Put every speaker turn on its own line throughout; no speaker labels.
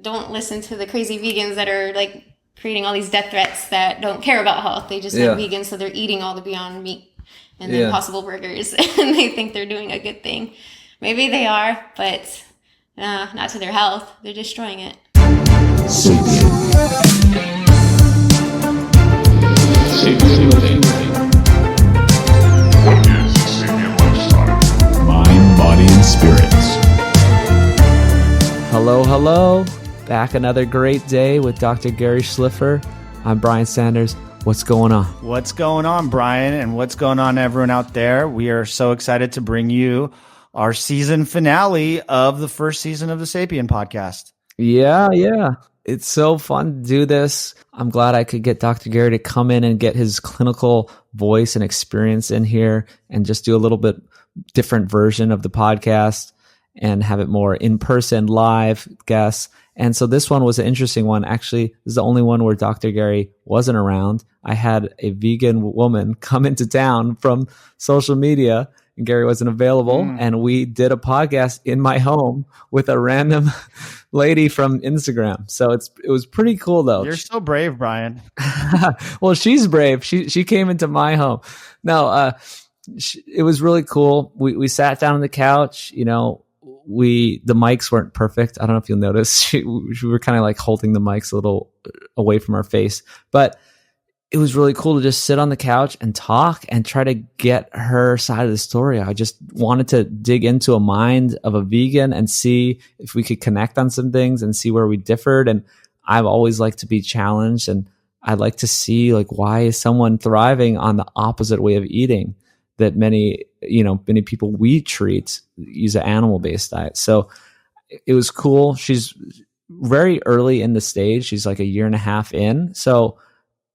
don't listen to the crazy vegans that are like creating all these death threats that don't care about health. They just know vegans, so they're eating all the Beyond Meat and the Impossible Burgers, and they think they're doing a good thing. Maybe they are, but not to their health. They're destroying it.
What is Sapien lifestyle? Mind, body, and spirits.
Hello. Back another great day with Dr. Gary Schliffer. I'm Brian Sanders. What's going on?
What's going on, Brian? And what's going on, everyone out there? We are so excited to bring you our season finale of the first season of the SAPIEN podcast.
Yeah. It's so fun to do this. I'm glad I could get Dr. Gary to come in and get his clinical voice and experience in here and just do a little bit different version of the podcast and have it more in-person, live guests. And so this one was an interesting one. Actually, this is the only one where Dr. Gary wasn't around. I had a vegan woman come into town from social media, and Gary wasn't available. And we did a podcast in my home with a random lady from Instagram. So it was pretty cool, though.
You're so brave, Brian.
Well, she's brave. She came into my home. No, it was really cool. We sat down on the couch, the mics weren't perfect. I don't know if you'll notice. We were kind of like holding the mics a little away from our face, but it was really cool to just sit on the couch and talk and try to get her side of the story. I just wanted to dig into a mind of a vegan and see if we could connect on some things and see where we differed. And I've always liked to be challenged, and I'd like to see like, why is someone thriving on the opposite way of eating that many people we treat use an animal-based diet. So it was cool. She's very early in the stage. She's like a year and a half in. So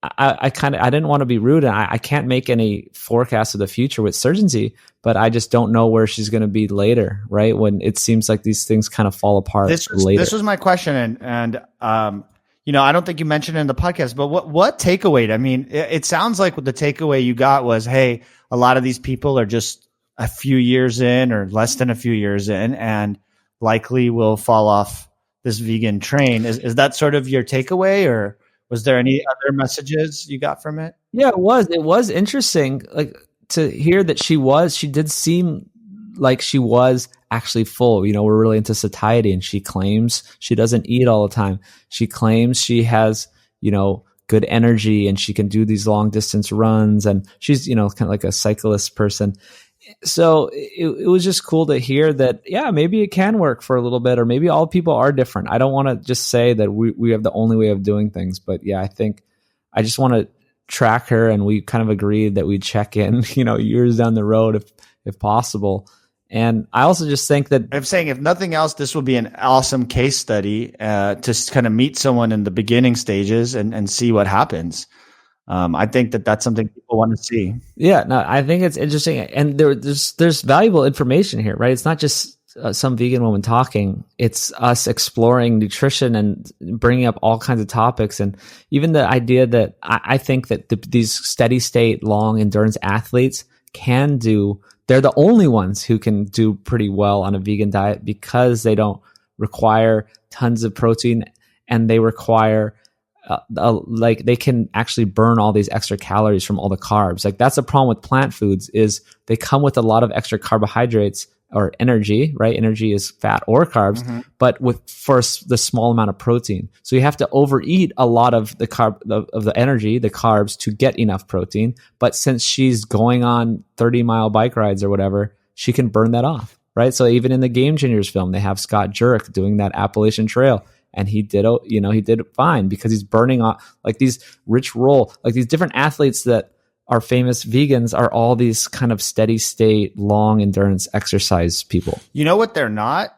I didn't want to be rude, and I can't make any forecast of the future with certainty, but I just don't know where she's going to be later, right? When it seems like these things kind of fall apart later.
This was my question. And I don't think you mentioned it in the podcast, but what takeaway? I mean, it sounds like what the takeaway you got was, hey, a lot of these people are just a few years in or less than a few years in and likely will fall off this vegan train. Is that sort of your takeaway, or was there any other messages you got from it?
Yeah, it was. It was interesting, like to hear that she did seem like she was actually full. We're really into satiety, and she claims she doesn't eat all the time. She claims she has, good energy and she can do these long distance runs, and she's, kind of like a cyclist person. So it was just cool to hear that, yeah, maybe it can work for a little bit, or maybe all people are different. I don't want to just say that we have the only way of doing things, but yeah, I think I just want to track her, and we kind of agreed that we'd check in, years down the road if possible. And I also just think that
I'm saying, if nothing else, this will be an awesome case study to kind of meet someone in the beginning stages and see what happens. I think that's something people want to see.
Yeah, no, I think it's interesting, and there's valuable information here, right? It's not just some vegan woman talking; it's us exploring nutrition and bringing up all kinds of topics, and even the idea that I think that these steady state, long endurance athletes can do. They're the only ones who can do pretty well on a vegan diet because they don't require tons of protein, and they require they can actually burn all these extra calories from all the carbs. Like, that's a problem with plant foods, is they come with a lot of extra carbohydrates or energy, right? Energy is fat or carbs, but for the small amount of protein. So you have to overeat a lot of the energy, the carbs, to get enough protein. But since she's going on 30-mile bike rides or whatever, she can burn that off, right? So even in the Game Changers film, they have Scott Jurek doing that Appalachian Trail. And he did fine because he's burning off, like, these Rich Roll, like these different athletes that are famous vegans are all these kind of steady state, long endurance exercise people.
You know what they're not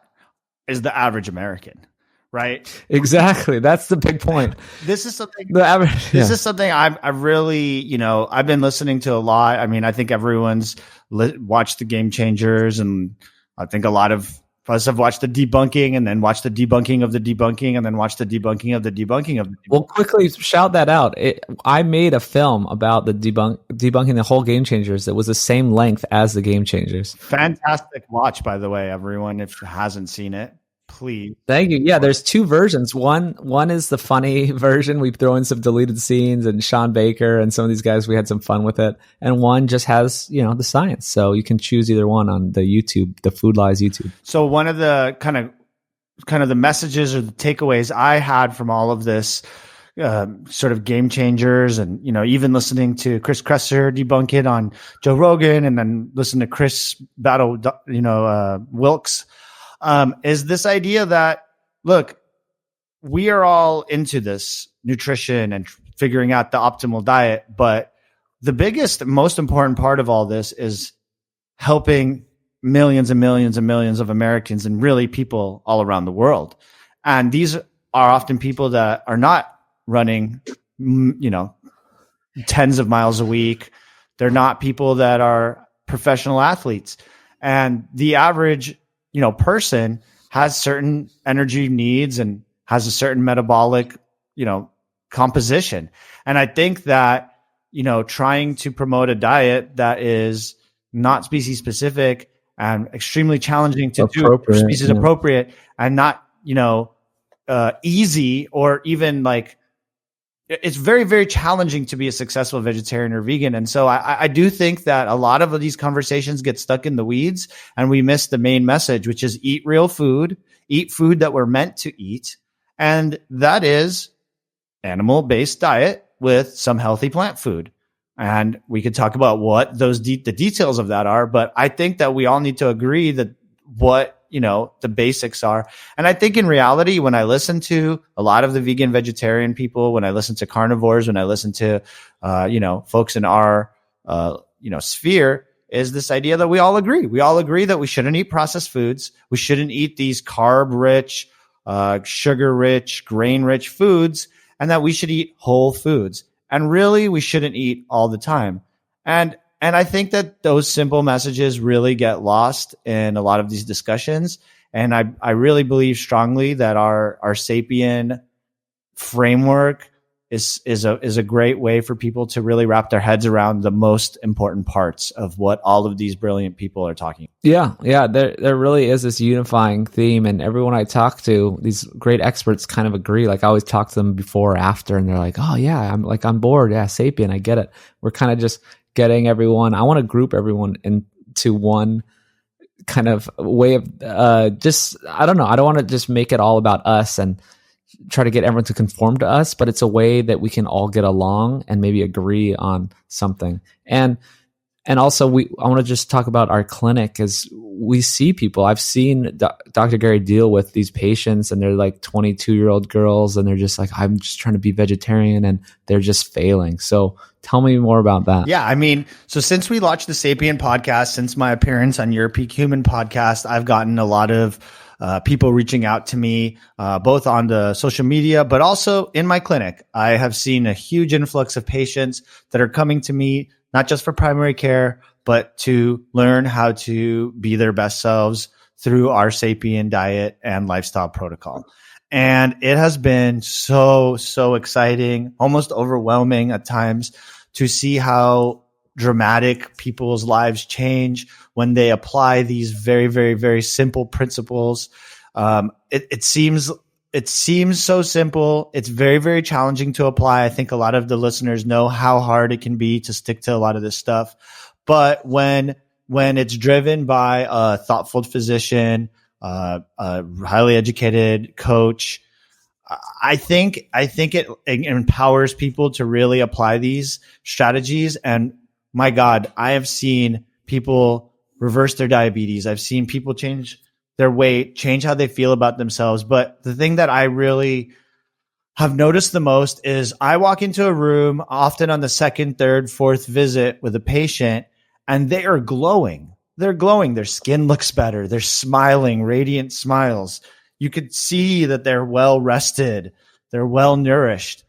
is the average American, right?
Exactly. That's the big point.
This is something.
This
is something I've really, I've been listening to a lot. I mean, I think everyone's watched the Game Changers, and I think a lot of us have watched the debunking, and then watched the debunking of the debunking, and then watched the debunking of the debunking of the debunking.
Well, quickly shout that out. I made a film about the debunking the whole Game Changers that was the same length as the Game Changers.
Fantastic watch, by the way, everyone, if you hasn't seen it. Please.
Thank you. Yeah, there's two versions. One is the funny version. We throw in some deleted scenes and Sean Baker and some of these guys. We had some fun with it. And one just has, the science. So you can choose either one on the YouTube, the Food Lies YouTube.
So one of the kind of the messages or the takeaways I had from all of this sort of game changers, and even listening to Chris Kresser debunk it on Joe Rogan, and then listen to Chris battle Wilkes, is this idea that, look, we are all into this nutrition and figuring out the optimal diet, but the biggest, most important part of all this is helping millions and millions and millions of Americans, and really people all around the world. And these are often people that are not running, tens of miles a week. They're not people that are professional athletes. And the average, person has certain energy needs and has a certain metabolic, composition. And I think that, trying to promote a diet that is not species specific and extremely challenging to do, species appropriate, and not, easy, or even like, it's very, very challenging to be a successful vegetarian or vegan. And so I do think that a lot of these conversations get stuck in the weeds, and we miss the main message, which is eat real food, eat food that we're meant to eat. And that is animal-based diet with some healthy plant food. And we could talk about what the details of that are, but I think that we all need to agree that what, the basics are. And I think in reality, when I listen to a lot of the vegan vegetarian people, when I listen to carnivores, when I listen to, folks in our, sphere, is this idea that we all agree. We all agree that we shouldn't eat processed foods. We shouldn't eat these carb-rich, sugar-rich, grain-rich foods, and that we should eat whole foods. And really, we shouldn't eat all the time. And I think that those simple messages really get lost in a lot of these discussions. And I really believe strongly that our SAPIEN framework is a great way for people to really wrap their heads around the most important parts of what all of these brilliant people are talking about.
Yeah. There really is this unifying theme, and everyone I talk to, these great experts kind of agree. Like I always talk to them before or after, and they're like, oh yeah, I'm like on board. Yeah, SAPIEN, I get it. We're kind of just getting everyone. I want to group everyone into one kind of way of I don't know. I don't want to just make it all about us and try to get everyone to conform to us, but it's a way that we can all get along and maybe agree on something. And also I want to just talk about our clinic, as we see people. I've seen Dr. Gary deal with these patients, and they're like 22-year-old girls, and they're just like, I'm just trying to be vegetarian, and they're just failing. So tell me more about that.
Yeah. I mean, so since we launched the SAPIEN podcast, since my appearance on Your Peak Human podcast, I've gotten a lot of people reaching out to me, both on the social media, but also in my clinic. I have seen a huge influx of patients that are coming to me, not just for primary care, but to learn how to be their best selves through our SAPIEN diet and lifestyle protocol. And it has been so, so exciting, almost overwhelming at times, to see how dramatic people's lives change when they apply these very, very, very simple principles. It seems so simple. It's very, very challenging to apply. I think a lot of the listeners know how hard it can be to stick to a lot of this stuff. But when it's driven by a thoughtful physician, a highly educated coach, I think it empowers people to really apply these strategies. And my God, I have seen people reverse their diabetes. I've seen people change their weight, change how they feel about themselves. But the thing that I really have noticed the most is I walk into a room often on the second, third, fourth visit with a patient, and they are glowing. They're glowing. Their skin looks better. They're smiling, radiant smiles. You could see that they're well rested. They're well nourished.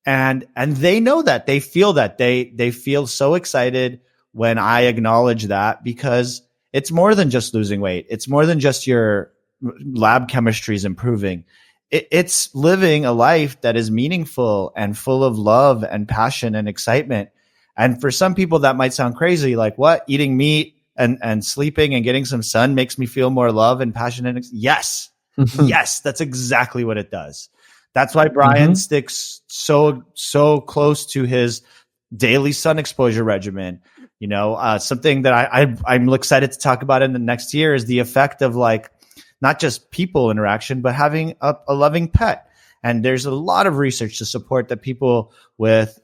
And they know that. They feel that. They feel so excited when I acknowledge that, because it's more than just losing weight. It's more than just your lab chemistry is improving. It's living a life that is meaningful and full of love and passion and excitement. And for some people that might sound crazy, like, what? Eating meat and sleeping and getting some sun makes me feel more love and passion. And yes, Yes, that's exactly what it does. That's why Brian sticks so close to his daily sun exposure regimen. Something that I'm excited to talk about in the next year is the effect of like not just people interaction, but having a loving pet. And there's a lot of research to support that people with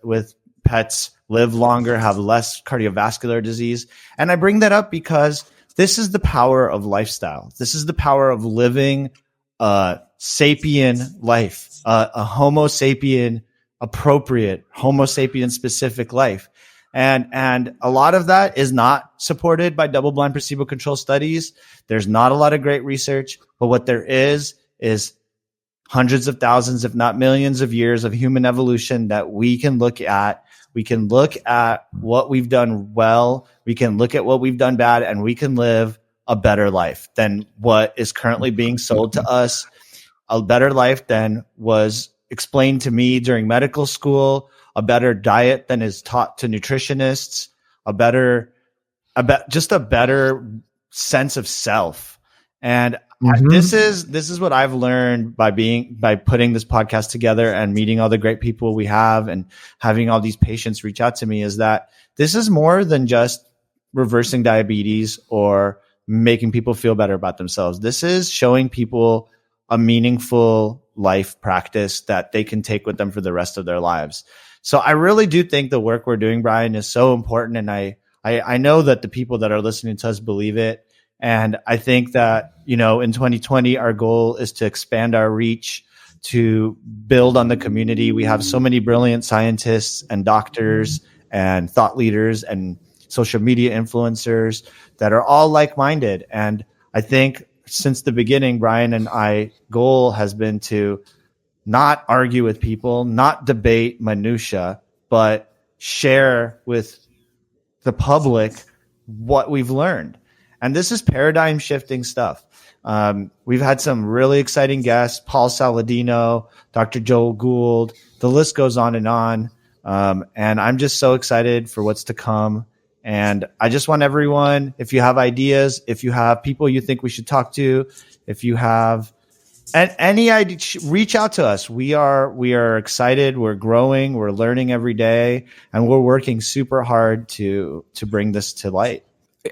pets live longer, have less cardiovascular disease. And I bring that up because this is the power of lifestyle. This is the power of living a sapien life, a Homo sapien appropriate, Homo sapien specific life. And a lot of that is not supported by double-blind placebo-controlled studies. There's not a lot of great research, but what there is hundreds of thousands, if not millions of years of human evolution that we can look at. We can look at what we've done well. We can look at what we've done bad, and we can live a better life than what is currently being sold to us, a better life than was explained to me during medical school, a better diet than is taught to nutritionists, just a better sense of self. And this is what I've learned by putting this podcast together and meeting all the great people we have and having all these patients reach out to me, is that this is more than just reversing diabetes or making people feel better about themselves. This is showing people a meaningful life practice that they can take with them for the rest of their lives. So I really do think the work we're doing, Brian, is so important. And I know that the people that are listening to us believe it. And I think that, in 2020, our goal is to expand our reach, to build on the community. We have so many brilliant scientists and doctors and thought leaders and social media influencers that are all like-minded. And I think since the beginning, Brian and I goal has been to not argue with people, not debate minutia, but share with the public what we've learned. And this is paradigm shifting stuff. We've had some really exciting guests, Paul Saladino, Dr. Joel Gould, the list goes on. And I'm just so excited for what's to come. And I just want everyone, if you have ideas, if you have people you think we should talk to, if you have any idea, reach out to us. We are excited. We're growing. We're learning every day, and we're working super hard to bring this to light.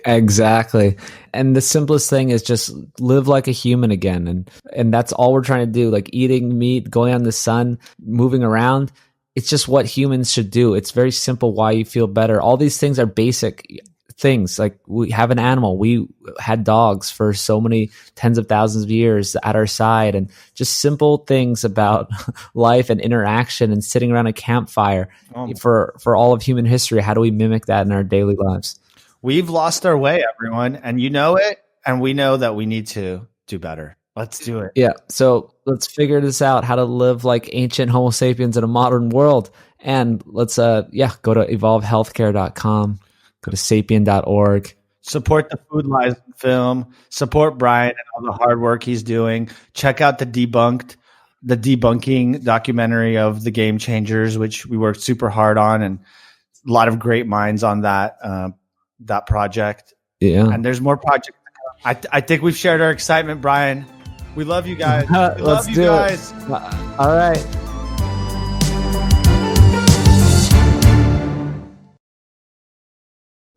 Exactly. And the simplest thing is just live like a human again. And that's all we're trying to do, like eating meat, going on the sun, moving around. It's just what humans should do. It's very simple why you feel better. All these things are basic things. Like we have an animal. We had dogs for so many tens of thousands of years at our side, and just simple things about life and interaction and sitting around a campfire for all of human history. How do we mimic that in our daily lives?
We've lost our way, everyone, and you know it, and we know that we need to do better. Let's do it.
Yeah. So let's figure this out, how to live like ancient Homo sapiens in a modern world. And let's, go to evolvehealthcare.com, go to sapien.org.
Support the Food Lies film, support Brian and all the hard work he's doing. Check out the debunking documentary of the Game Changers, which we worked super hard on, and a lot of great minds on that project.
Yeah.
And there's more projects. I think we've shared our excitement, Brian. We love you guys. We love you guys.
All right.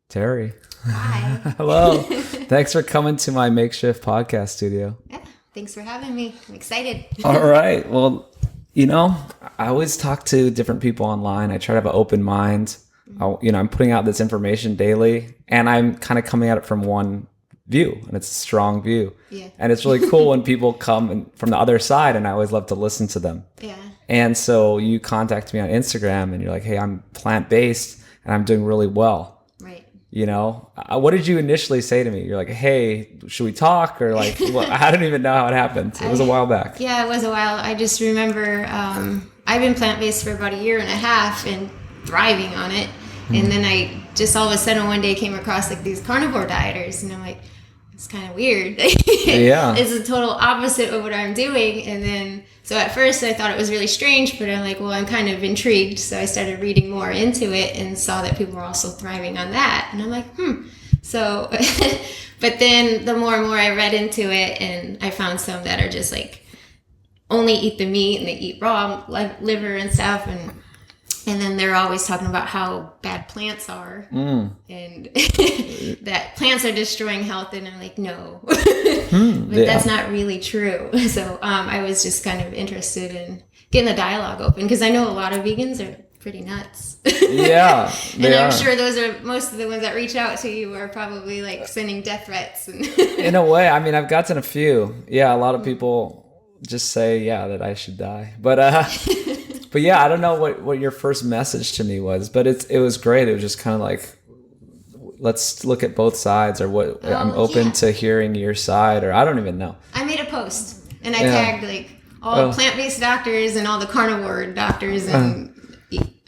Terri.
Hi.
Hello. Thanks for coming to my makeshift podcast studio.
Yeah, thanks for having me. I'm excited.
All right. Well, I always talk to different people online. I try to have an open mind. I'm putting out this information daily, and I'm kind of coming at it from one view, and it's a strong view.
Yeah.
And it's really cool when people come from the other side, and I always love to listen to them.
Yeah.
And so you contact me on Instagram, and you're like, hey, I'm plant-based, and I'm doing really well.
Right.
What did you initially say to me? You're like, hey, should we talk? Or like, I don't even know how it happened. It was a while back.
Yeah, it was a while. I just remember I've been plant-based for about a year and a half and thriving on it. And then I just all of a sudden one day came across like these carnivore dieters, and I'm like, it's kind of weird.
Yeah.
It's a total opposite of what I'm doing. And then, so at first I thought it was really strange, but I'm like, well, I'm kind of intrigued. So I started reading more into it and saw that people were also thriving on that. And I'm like, So, but then the more and more I read into it, and I found some that are just like only eat the meat and they eat raw liver and stuff, and then they're always talking about how bad plants are and that plants are destroying health, and I'm like, no, but that's not really true. So I was just kind of interested in getting the dialogue open, because I know a lot of vegans are pretty nuts.
Yeah,
and I'm sure those are most of the ones that reach out to you are probably like sending death threats.
In a way, I mean, I've gotten a few. Yeah, a lot of people just say, that I should die. But yeah, I don't know what your first message to me was, but it was great. It was just kind of like, let's look at both sides, or what. I'm open to hearing your side, or I don't even know.
I made a post and I tagged like all plant-based doctors and all the carnivore doctors and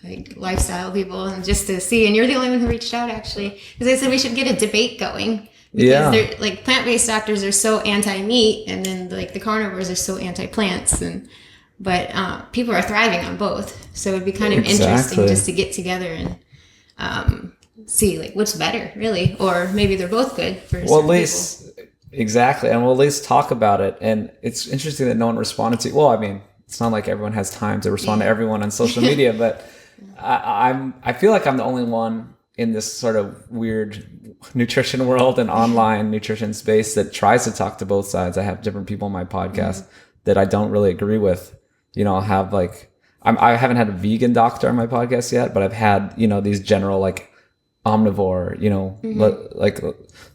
like lifestyle people, and just to see. And you're the only one who reached out, actually, because I said we should get a debate going, because they're like, plant-based doctors are so anti-meat, and then like the carnivores are so anti-plants, but people are thriving on both. So it'd be kind of interesting just to get together and see like what's better, really, or maybe they're both good for some people.
Exactly, and we'll at least talk about it. And it's interesting that no one responded to. Well, I mean, it's not like everyone has time to respond to everyone on social media, but I feel like I'm the only one in this sort of weird nutrition world and online nutrition space that tries to talk to both sides. I have different people on my podcast that I don't really agree with. I'll have like, I haven't had a vegan doctor on my podcast yet, but I've had, these general like omnivore, like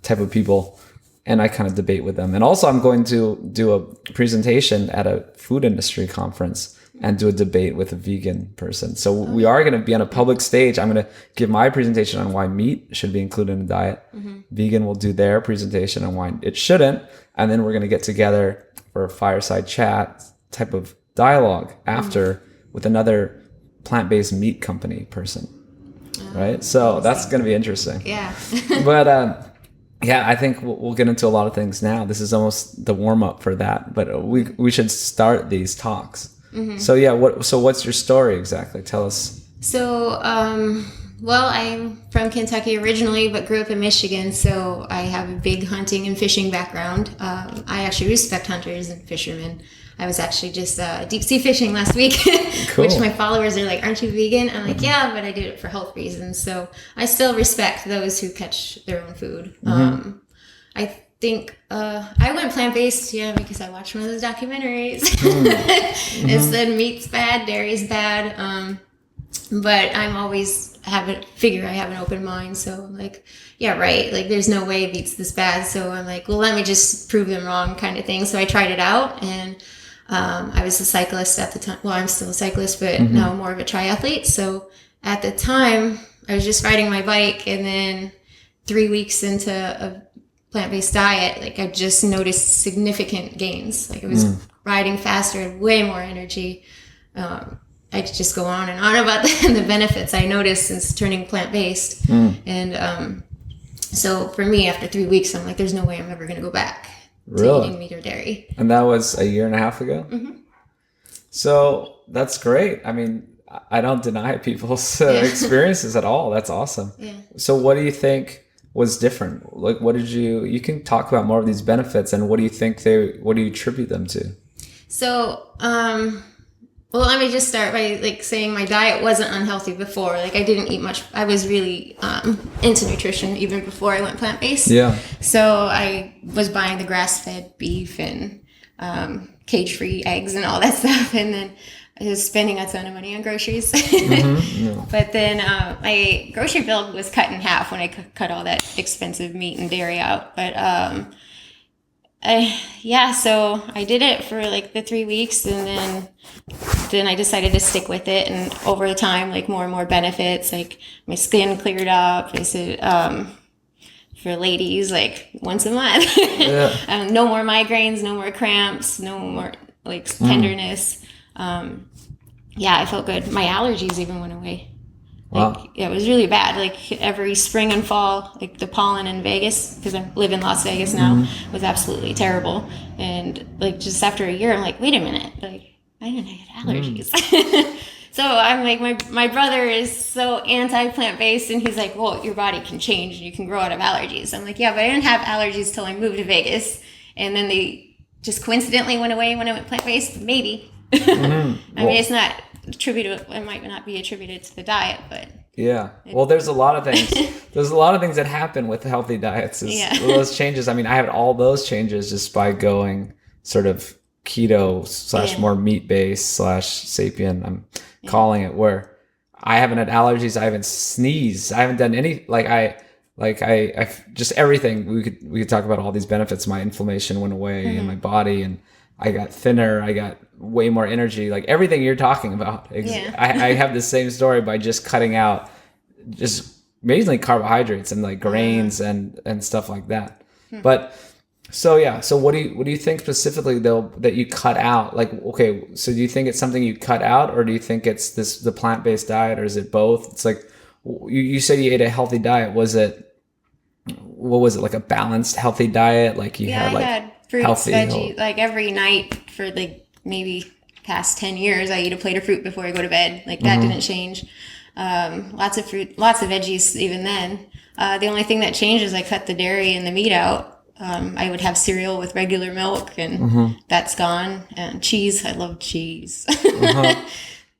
type of people. And I kind of debate with them. And also I'm going to do a presentation at a food industry conference and do a debate with a vegan person. So we are going to be on a public stage. I'm going to give my presentation on why meat should be included in the diet. Vegan will do their presentation on why it shouldn't. And then we're going to get together for a fireside chat type of dialogue after with another plant-based meat company person. Right? So that's going to be interesting.
Yeah.
But, I think we'll get into a lot of things now. This is almost the warm up for that, but we should start these talks. So what's your story exactly? Tell us.
So, well, I'm from Kentucky originally, but grew up in Michigan. So I have a big hunting and fishing background. I actually respect hunters and fishermen. I was actually just deep sea fishing last week,
Cool.
Which my followers are like, "Aren't you vegan?" I'm like, "Yeah, but I did it for health reasons." So I still respect those who catch their own food. I think I went plant-based, because I watched one of those documentaries. It said meat's bad, dairy's bad. But I'm always I have an open mind. So I'm like, yeah, right. Like there's no way meat's this bad. So I'm like, well, let me just prove them wrong kind of thing. So I tried it out, and I was a cyclist at the time. Well, I'm still a cyclist, but now more of a triathlete. So at the time I was just riding my bike, and then 3 weeks into a plant-based diet, like I just noticed significant gains. Like I was riding faster, had way more energy. I could just go on and on about the benefits I noticed since turning plant-based. And so for me, after 3 weeks, I'm like, there's no way I'm ever going to go back to eating meat or dairy.
And that was a year and a half ago? So that's great. I mean, I don't deny people's experiences at all. That's awesome. Yeah. So what do you think was different? Like, what did you can talk about more of these benefits, and what do you think what do you attribute them to?
So, well, let me just start by like saying my diet wasn't unhealthy before. Like I didn't eat much. I was really into nutrition even before I went plant-based. Yeah. So I was buying the grass-fed beef and cage-free eggs and all that stuff, and then I was spending a ton of money on groceries. But then my grocery bill was cut in half when I cut all that expensive meat and dairy out. But so I did it for like the 3 weeks, and then I decided to stick with it. And over time, like more and more benefits, like my skin cleared up. I said, for ladies, like once a month, no more migraines, no more cramps, no more like tenderness. I felt good. My allergies even went away. Like, wow. It was really bad. Like every spring and fall, like the pollen in Vegas, because I live in Las Vegas now, was absolutely terrible. And like just after a year, I'm like, wait a minute, like I didn't have allergies. So I'm like, my brother is so anti-plant-based, and he's like, well, your body can change and you can grow out of allergies. I'm like, yeah, but I didn't have allergies till I moved to Vegas, and then they just coincidentally went away when I went plant-based. Maybe.
Mm-hmm.
I mean, it's not attributed. It might not be attributed to the diet, but
yeah. Well, there's a lot of things. There's a lot of things that happen with healthy diets. Those changes. I mean, I had all those changes just by going sort of keto / more meat based / SAPIEN. I'm calling it, where I haven't had allergies. I haven't sneezed. I haven't done any, I just everything. We could talk about all these benefits. My inflammation went away in my body, and I got thinner. I got way more energy. Like everything you're talking about. I have the same story by just cutting out just mainly carbohydrates and like grains and stuff like that. But so what do you think specifically though that you cut out? Like, okay, so do you think it's something you cut out, or do you think it's the plant-based diet, or is it both? It's like you said you ate a healthy diet. What was it, like a balanced healthy diet? Like I had fruits, healthy,
veggies, like every night for like maybe past 10 years, I eat a plate of fruit before I go to bed. Like that didn't change. Lots of fruit, lots of veggies even then. The only thing that changed is I cut the dairy and the meat out. I would have cereal with regular milk, and that's gone. And cheese, I love cheese.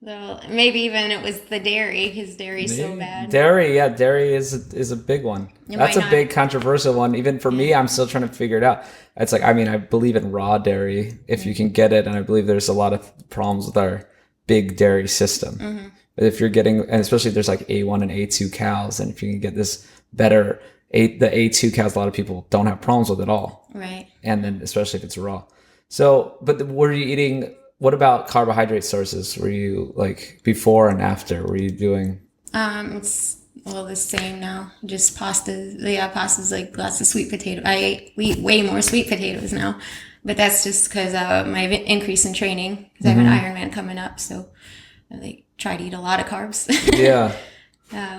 So maybe even it was the dairy, because dairy's so bad.
Dairy is a big one. That's a big controversial one. Even for me, I'm still trying to figure it out. It's like, I mean, I believe in raw dairy if you can get it, and I believe there's a lot of problems with our big dairy system. But if you're getting, and especially if there's like A1 and A2 cows, and if you can get this better, the A2 cows, a lot of people don't have problems with at all. Right. And then especially if it's raw. So, but were you eating? What about carbohydrate sources? Were you like before and after? Were you doing?
It's the same now. Just pasta. Yeah, pasta's like lots of sweet potato. I eat way more sweet potatoes now, but that's just because my increase in training. Because I have an Ironman coming up, so I try to eat a lot of carbs.
Yeah.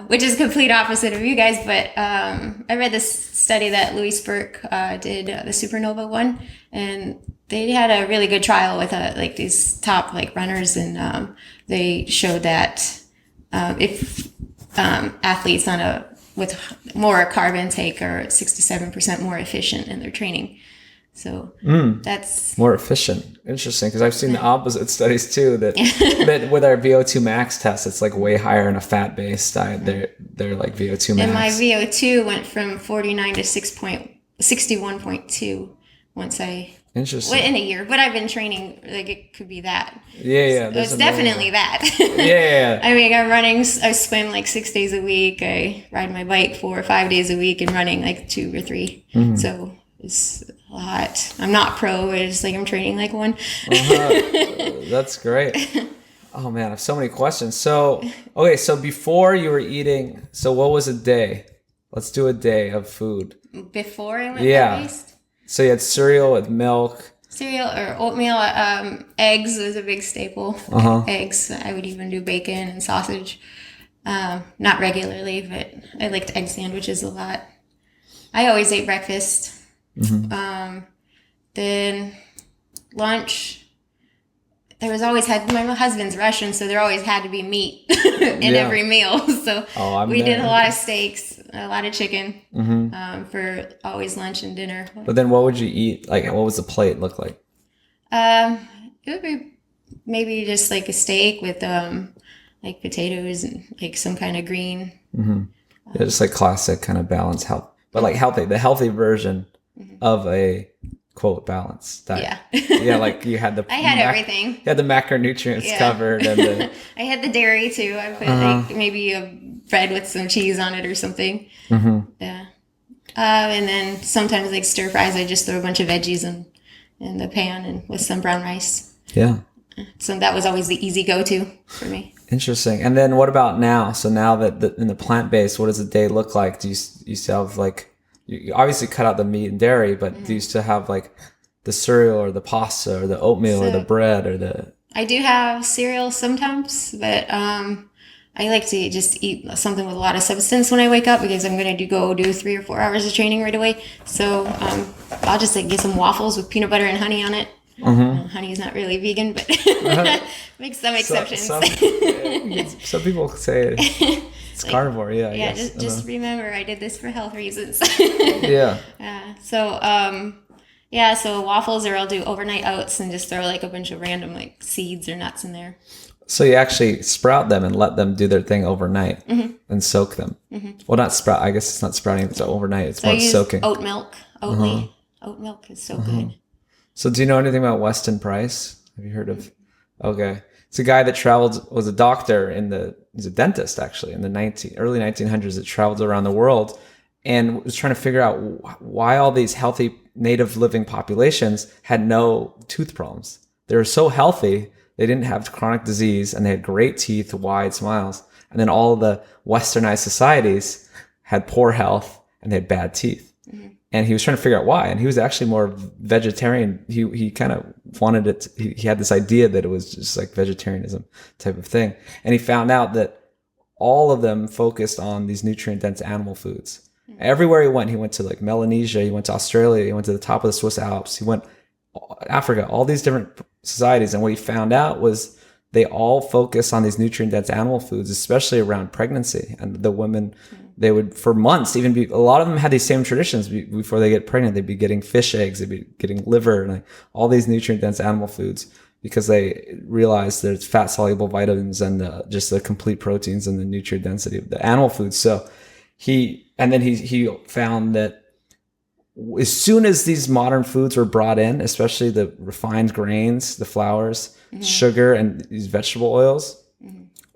Which is complete opposite of you guys, but I read this study that Louis Burke did, the Supernova one, and they had a really good trial with these top runners, and they showed that if athletes with more carb intake are 6 to 7% more efficient in their training. So that's
more efficient. Interesting, because I've seen the opposite studies too. That with our VO2 max test, it's like way higher in a fat-based diet. They're like VO2 max.
And my VO2 went from 49 to 61.2 once I.
Interesting.
In a year, but I've been training. It could be that.
Yeah.
So it's definitely that.
Yeah.
I mean, I'm running. I swim 6 days a week. I ride my bike 4 or 5 days a week, and running 2 or 3. So it's a lot. I'm not pro. It's I'm training like one.
That's great. Oh man, I have so many questions. So okay, so before you were eating, so what was a day? Let's do a day of food.
Before I went plant-based?
So you had cereal with milk.
Cereal or oatmeal. Eggs was a big staple. Eggs. I would even do bacon and sausage. Not regularly, but I liked egg sandwiches a lot. I always ate breakfast. Then lunch. There was always my husband's Russian, so there always had to be meat in every meal. So we did a lot of steaks, a lot of chicken for always lunch and dinner.
But then what would you eat? What was the plate look like?
It would be maybe just a steak with potatoes and some kind of green.
Yeah, just classic kind of balanced health, but healthy, the healthy version of a quote balanced diet. Yeah, you had the.
I had everything.
You had the macronutrients covered, and
I had the dairy too. I put maybe a bread with some cheese on it or something. Yeah, and then sometimes stir fries. I just throw a bunch of veggies in the pan and with some brown rice.
Yeah.
So that was always the easy go-to for me.
Interesting. And then what about now? So now that in the plant-based, what does the day look like? Do you still have you obviously cut out the meat and dairy, but do you still have the cereal or the pasta or the oatmeal or the bread or the?
I do have cereal sometimes, but I like to just eat something with a lot of substance when I wake up, because I'm going to go do 3 or 4 hours of training right away. So I'll just get some waffles with peanut butter and honey on it. Honey is not really vegan, but makes some exceptions.
Some people say it's like, carnivore. Yeah.
Yeah. Just remember, I did this for health reasons.
Yeah.
So waffles, or I'll do overnight oats and just throw like a bunch of random like seeds or nuts in there.
So you actually sprout them and let them do their thing overnight and soak them. Well, not sprout. I guess it's not sprouting. It's overnight. It's more soaking.
Oat milk. Oatly. Oat milk is so good.
So do you know anything about Weston Price? Have you heard of? Okay. It's a guy that was a doctor he's a dentist actually in the early 1900s that traveled around the world and was trying to figure out why all these healthy native living populations had no tooth problems. They were so healthy. They didn't have chronic disease and they had great teeth, wide smiles. And then all of the westernized societies had poor health and they had bad teeth. And he was trying to figure out why. And he was actually more vegetarian. He kind of wanted it. He had this idea that it was just like vegetarianism type of thing. And he found out that all of them focused on these nutrient dense animal foods. Everywhere he went to like Melanesia, he went to Australia, he went to the top of the Swiss Alps, he went Africa, all these different societies. And what he found out was they all focus on these nutrient dense animal foods, especially around pregnancy. And the women, they would for months a lot of them had these same traditions before they get pregnant. They'd be getting fish eggs, they'd be getting liver and like all these nutrient dense animal foods because they realized there's fat soluble vitamins and just the complete proteins and the nutrient density of the animal foods. So he found that as soon as these modern foods were brought in, especially the refined grains, the flours, sugar, and these vegetable oils,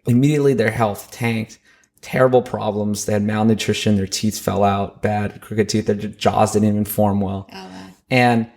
immediately their health tanked. Terrible problems. They had malnutrition. Their teeth fell out, bad, crooked teeth. Their jaws didn't even form well. Oh, wow. And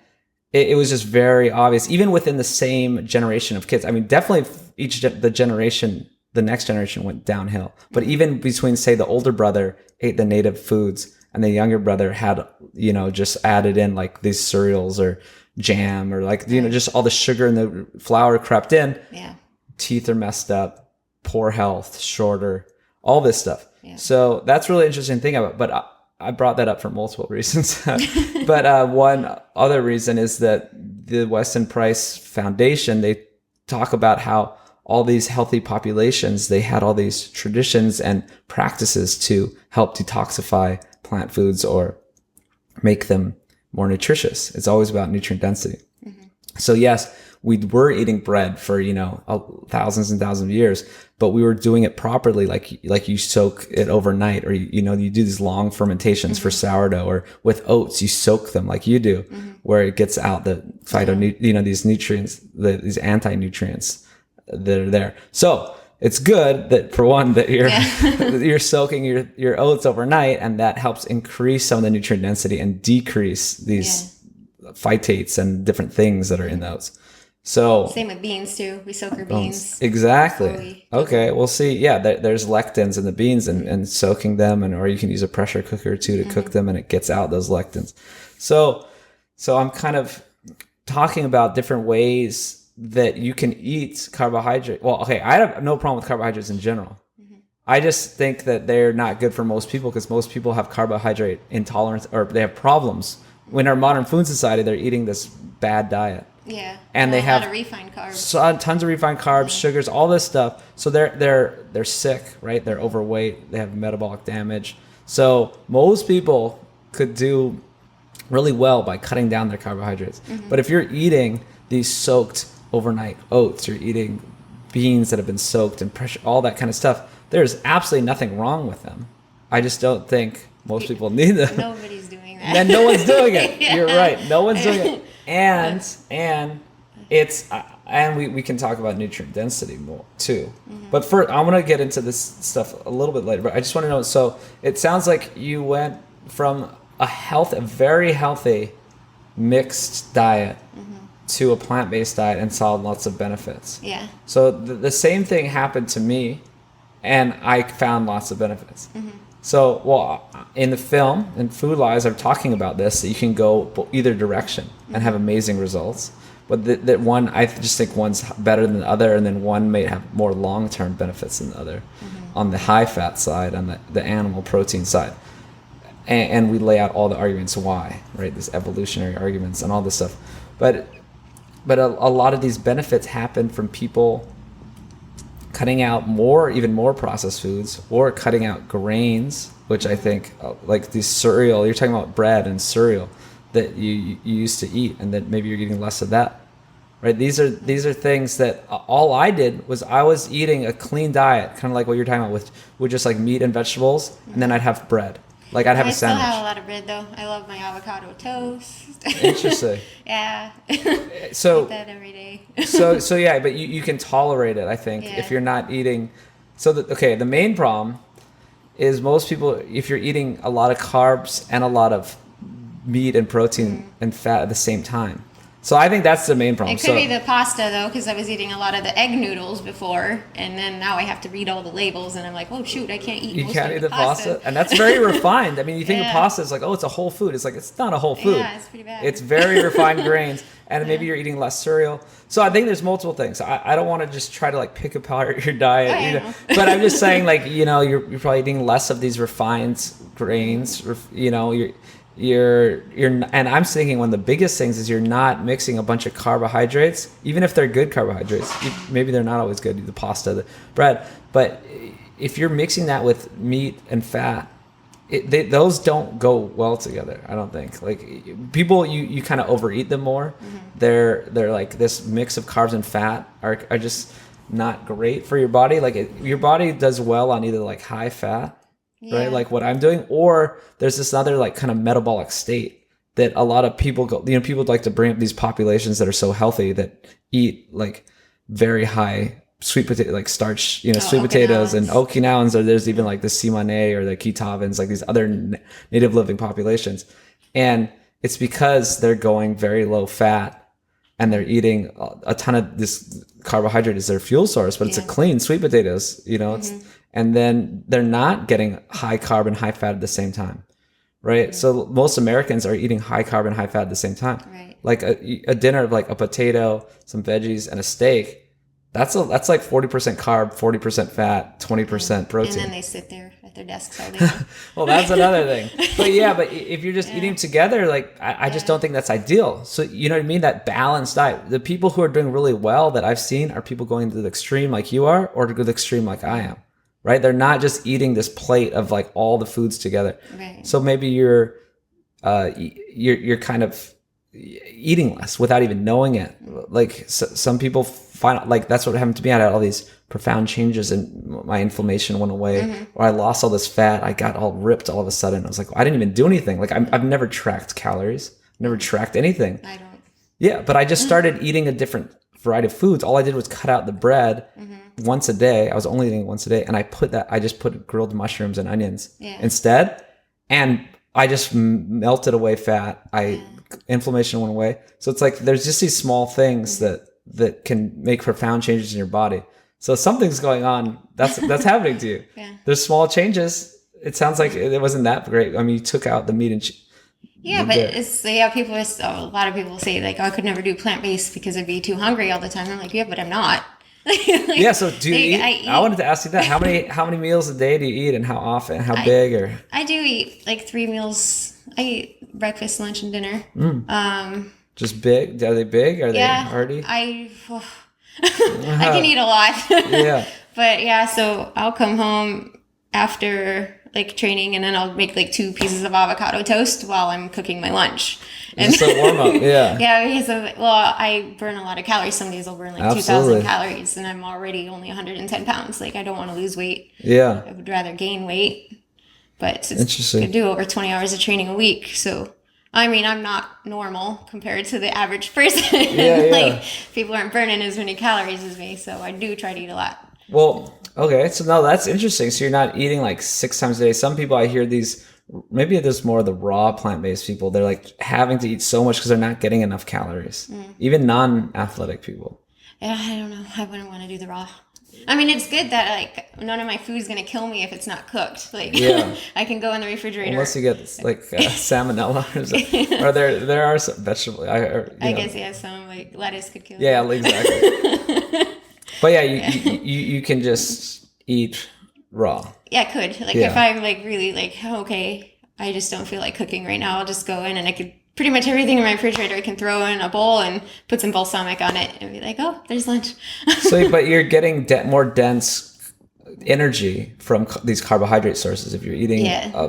it was just very obvious, even within the same generation of kids. I mean, definitely the next generation went downhill. But even between, say, the older brother ate the native foods and the younger brother had, just added in like these cereals or jam or like, just all the sugar and the flour crept in. Yeah. Teeth are messed up, poor health, shorter, all this stuff. Yeah. So that's really interesting thing about it. But I brought that up for multiple reasons. But one other reason is that the Weston Price Foundation, they talk about how all these healthy populations, they had all these traditions and practices to help detoxify plant foods or make them more nutritious. It's always about nutrient density. So yes, we were eating bread for, thousands and thousands of years, but we were doing it properly. Like you soak it overnight, or, you do these long fermentations for sourdough, or with oats, you soak them like you do, where it gets out the these nutrients, these anti-nutrients that are there. So it's good that for one, that you're soaking your oats overnight, and that helps increase some of the nutrient density and decrease these phytates and different things that are in those. So
same with beans too. We soak our beans.
Exactly. Okay. We'll see. Yeah. There's lectins in the beans, and soaking them, or you can use a pressure cooker too to cook them, and it gets out those lectins. So I'm kind of talking about different ways that you can eat carbohydrate. Well, okay. I have no problem with carbohydrates in general. I just think that they're not good for most people, because most people have carbohydrate intolerance, or they have problems. In our modern food society, they're eating this bad diet. Yeah. And they have a lot of refined carbs. Tons of refined carbs, sugars, all this stuff. So they're sick, right? They're overweight. They have metabolic damage. So most people could do really well by cutting down their carbohydrates. But if you're eating these soaked overnight oats, you're eating beans that have been soaked and pressure, all that kind of stuff, there's absolutely nothing wrong with them. I just don't think most people need them.
Nobody's doing that.
And no one's doing it. Yeah. You're right. No one's doing it. And it's we can talk about nutrient density more too. But first, I'm gonna get into this stuff a little bit later. But I just want to know. So it sounds like you went from a very healthy mixed diet to a plant-based diet and saw lots of benefits. Yeah. So the same thing happened to me, and I found lots of benefits. So, in the film, in Food Lies, I'm talking about this, that you can go either direction and have amazing results. But that one, I just think one's better than the other, and then one may have more long-term benefits than the other on the high-fat side, on the animal protein side. And we lay out all the arguments why, right? These evolutionary arguments and all this stuff. But but a lot of these benefits happen from people cutting out even more processed foods, or cutting out grains, which I think like these cereal, you're talking about bread and cereal that you used to eat, and that maybe you're eating less of that, right? These are things that all I did was I was eating a clean diet, kind of like what you're talking about with just like meat and vegetables, and then I'd have bread. Like I'd have a sandwich.
I still have a lot of bread though. I love my avocado toast.
Interesting.
Yeah.
So
eat that every day.
so yeah, but you can tolerate it, I think, if you're not eating. So the main problem is most people, if you're eating a lot of carbs and a lot of meat and protein and fat at the same time. So I think that's the main problem.
It could be the pasta though, because I was eating a lot of the egg noodles before, and then now I have to read all the labels, and I'm like, oh shoot, I can't eat.
You can't eat the pasta, and that's very refined. I mean, you think of pasta as like, oh, it's a whole food. It's like it's not a whole food.
Yeah, it's pretty bad.
It's very refined grains, and maybe you're eating less cereal. So I think there's multiple things. I don't want to just try to like pick apart your diet, but I'm just saying like you're probably eating less of these refined grains. You're and I'm thinking one of the biggest things is you're not mixing a bunch of carbohydrates, even if they're good carbohydrates. Maybe they're not always good, the pasta, the bread, but if you're mixing that with meat and fat, those don't go well together. I don't think. Like people, you kind of overeat them more. They're like this mix of carbs and fat are just not great for your body. Like your body does well on either like high fat, right? Like what I'm doing, or there's this other like kind of metabolic state that a lot of people go, people like to bring up these populations that are so healthy that eat like very high sweet potato, like starch, sweet potatoes and Okinawans, or there's even like the Simane or the Kitavans, like these other native living populations. And it's because they're going very low fat and they're eating a ton of this carbohydrate as their fuel source, but it's a clean sweet potatoes, and then they're not getting high carb and high fat at the same time, right? So most Americans are eating high carb and high fat at the same time.
Right.
Like a dinner of like a potato, some veggies, and a steak. That's like 40% carb, 40% fat, 20% protein.
And then they sit there at their desks all day.
Well, that's another thing. But but if you're just eating together, like I just don't think that's ideal. So you know what I mean? That balanced diet. The people who are doing really well that I've seen are people going to the extreme like you are, or to the extreme like I am. Right? They're not just eating this plate of like all the foods together.
Right.
So maybe you're kind of eating less without even knowing it. Like some people find like that's what happened to me. I had all these profound changes and my inflammation went away, or I lost all this fat. I got all ripped all of a sudden. I was like, I didn't even do anything. Like I've never tracked calories, never tracked anything.
I don't.
Yeah, but I just started eating a different variety of foods. All I did was cut out the bread once a day. I was only eating once a day, and I just put grilled mushrooms and onions instead, and I just melted away fat. Inflammation went away. So it's like there's just these small things that can make profound changes in your body. So something's going on. That's happening to you. There's small changes. It sounds like it wasn't that great. I mean, you took out the meat and
but it's people a lot of people say like, oh, I could never do plant-based because I'd be too hungry all the time. I'm like, but I'm not.
So do you eat? I wanted to ask you that. How many meals a day do you eat, and how often? How big? Or
I do eat like 3 meals. I eat breakfast, lunch, and dinner.
Just big? Are they big? Are they hearty?
I can eat a lot. But so I'll come home after like training, and then I'll make like 2 pieces of avocado toast while I'm cooking my lunch. And
just a warm up,
because I burn a lot of calories. Some days I'll burn like 2,000 calories, and I'm already only 110 pounds. Like I don't want to lose weight. Yeah, I would rather gain weight. But it's I do over 20 hours of training a week. So, I mean, I'm not normal compared to the average person. Like, people aren't burning as many calories as me. So, I do try to eat a lot.
Well, okay. So, no, that's interesting. So, you're not eating like 6 times a day. Some people, I hear these, maybe there's more of the raw plant-based people. They're like having to eat so much because they're not getting enough calories. Even non-athletic people.
Yeah, I don't know. I wouldn't want to do the raw. I mean, it's good that like none of my food's gonna kill me if it's not cooked. Like, I can go in the refrigerator.
Unless you get like salmonella, or there are some vegetables. I
guess some like lettuce could kill.
Yeah, exactly. But you can just eat raw.
Yeah, I could. Like if I'm like really like okay, I just don't feel like cooking right now. I'll just go in and I could pretty much everything in my refrigerator I can throw in a bowl and put some balsamic on it and be like, oh, there's lunch.
So, but you're getting more dense energy from these carbohydrate sources. If you're eating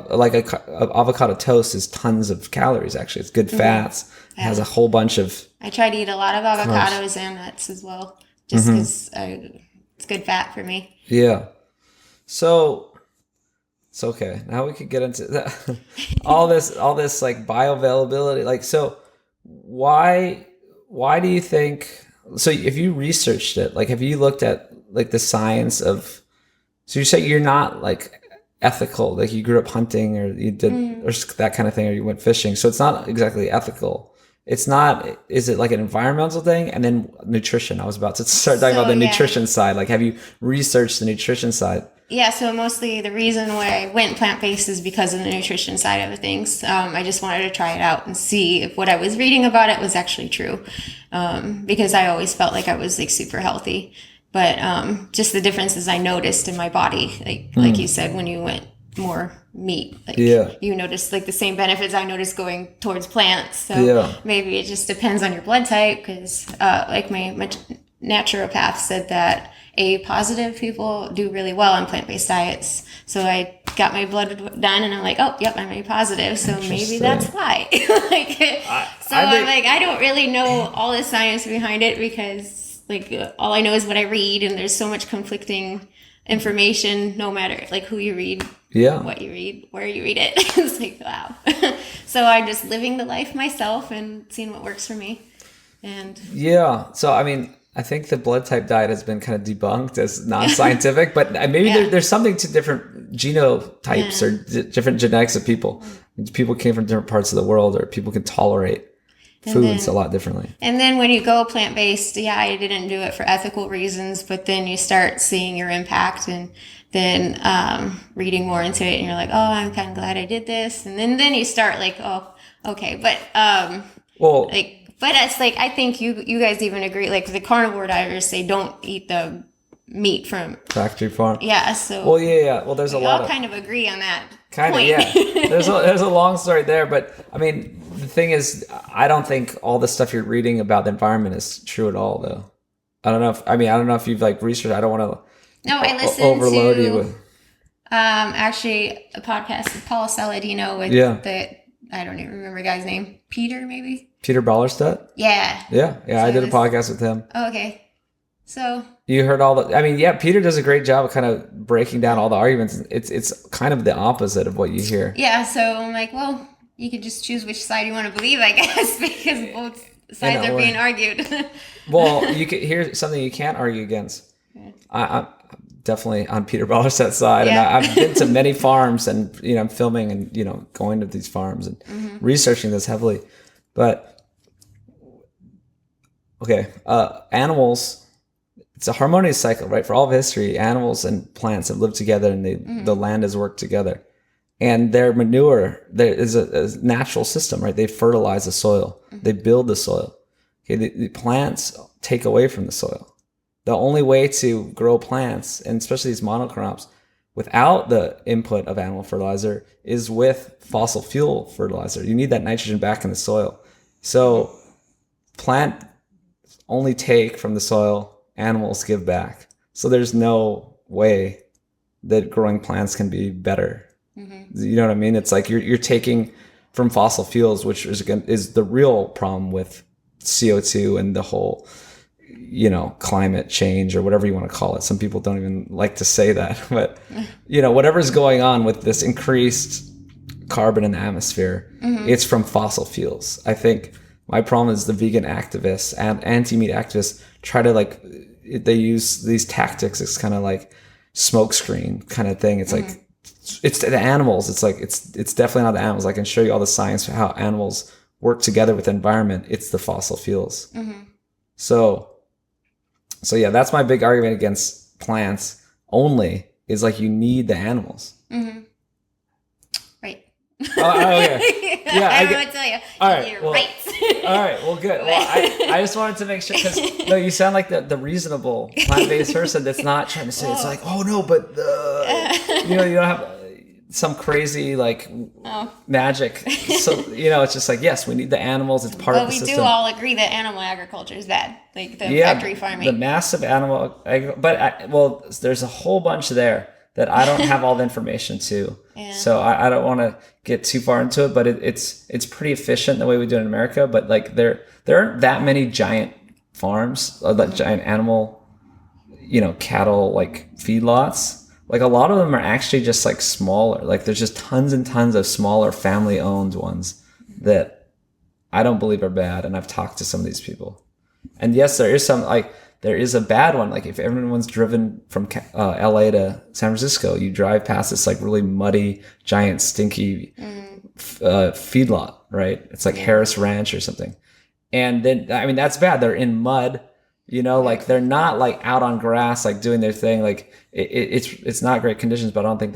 like a avocado toast is tons of calories. Actually, it's good fats. It has a whole bunch of.
I try to eat a lot of avocados and nuts as well, just because it's good fat for me.
Yeah. So it's okay. Now we could get into that. all this like bioavailability. Like, so why do you think? So if you researched it, like, have you looked at like the science of? So you say you're not like ethical, like you grew up hunting or you did or that kind of thing, or you went fishing. So it's not exactly ethical. It's not, is it like an environmental thing? And then nutrition. I was about to start talking about the nutrition side. Like, have you researched the nutrition side?
Yeah, so mostly the reason why I went plant-based is because of the nutrition side of things. I just wanted to try it out and see if what I was reading about it was actually true. Because I always felt like I was like super healthy. But just the differences I noticed in my body, like you said, when you went more meat, like you noticed like the same benefits I noticed going towards plants. So maybe it just depends on your blood type, because like my naturopath said that A positive people do really well on plant-based diets. So I got my blood done and I'm like, oh, yep, I'm A positive. So maybe that's why. I don't really know all the science behind it, because like all I know is what I read, and there's so much conflicting information no matter like who you read, what you read, where you read it. It's like, wow. So I'm just living the life myself and seeing what works for me. And
so I mean, I think the blood type diet has been kind of debunked as non-scientific, but maybe there's something to different genotypes or different genetics of people. People came from different parts of the world, or people can tolerate foods a lot differently.
And then when you go plant-based, I didn't do it for ethical reasons, but then you start seeing your impact and then reading more into it, and you're like, oh, I'm kind of glad I did this. And then you start like, oh, okay. But but it's like, I think you guys even agree, like the carnivore dieters say don't eat the meat from
factory farm.
Yeah. So
well, there's a lot
of kind of agree on that.
Kind of, yeah. There's a long story there, but I mean, the thing is, I don't think all the stuff you're reading about the environment is true at all, though. I don't know if you've like researched. I don't want to.
No, I listened
overload
to
you with.
Actually a podcast with Paul Saladino with the I don't even remember the guy's name. Peter, maybe.
Peter Ballerstedt.
Yeah.
So I did a podcast with him.
Oh, okay. So
you heard all the. I mean, Peter does a great job of kind of breaking down all the arguments. It's kind of the opposite of what you hear.
Yeah, so I'm like, well, you could just choose which side you want to believe, I guess, because both sides are being argued.
Well, you could hear something you can't argue against. I'm definitely on Peter Ballerstedt's side, and I've been to many farms, and I'm filming and going to these farms and researching this heavily. But okay, animals. It's a harmonious cycle, right? For all of history, animals and plants have lived together, and the land has worked together. And their manure, there is a natural system, right? They fertilize the soil. They build the soil. Okay, the plants take away from the soil. The only way to grow plants, and especially these monocrops, without the input of animal fertilizer is with fossil fuel fertilizer. You need that nitrogen back in the soil. So plant only take from the soil, animals give back. So there's no way that growing plants can be better. You know what I mean? It's like you're taking from fossil fuels, which is the real problem with CO2 and the whole, climate change or whatever you want to call it. Some people don't even like to say that, but whatever's going on with this increased carbon in the atmosphere, it's from fossil fuels. I think my problem is the vegan activists and anti-meat activists try to they use these tactics. It's kind of like smokescreen kind of thing. It's like, it's the animals. It's like, it's definitely not the animals. I can show you all the science for how animals work together with the environment. It's the fossil fuels. So yeah, that's my big argument against plants only, is like you need the animals.
Right.
Okay. Yeah,
I don't know what to tell you.
All right.
You're
Well,
right.
all right. Well, good. Well, I just wanted to make sure, because you sound like the reasonable plant-based person that's not trying to say it's like, oh no, but you don't have some crazy like magic. So it's just like, yes, we need the animals. It's part of the system.
But we do all agree that animal agriculture is bad, like the factory farming.
The massive animal but there's a whole bunch there that I don't have all the information to. Yeah. So I don't want to get too far into it, but it's pretty efficient the way we do it in America. But like there aren't that many giant farms, like giant animal, cattle like feedlots. Like a lot of them are actually just like smaller. Like there's just tons and tons of smaller family owned ones that I don't believe are bad. And I've talked to some of these people. And yes, there is a bad one. Like if everyone's driven from LA to San Francisco, you drive past this like really muddy, giant, stinky feedlot, right? It's like Harris Ranch or something. And then, I mean, that's bad. They're in mud. Like they're not like out on grass, like doing their thing. Like it's not great conditions, but I don't think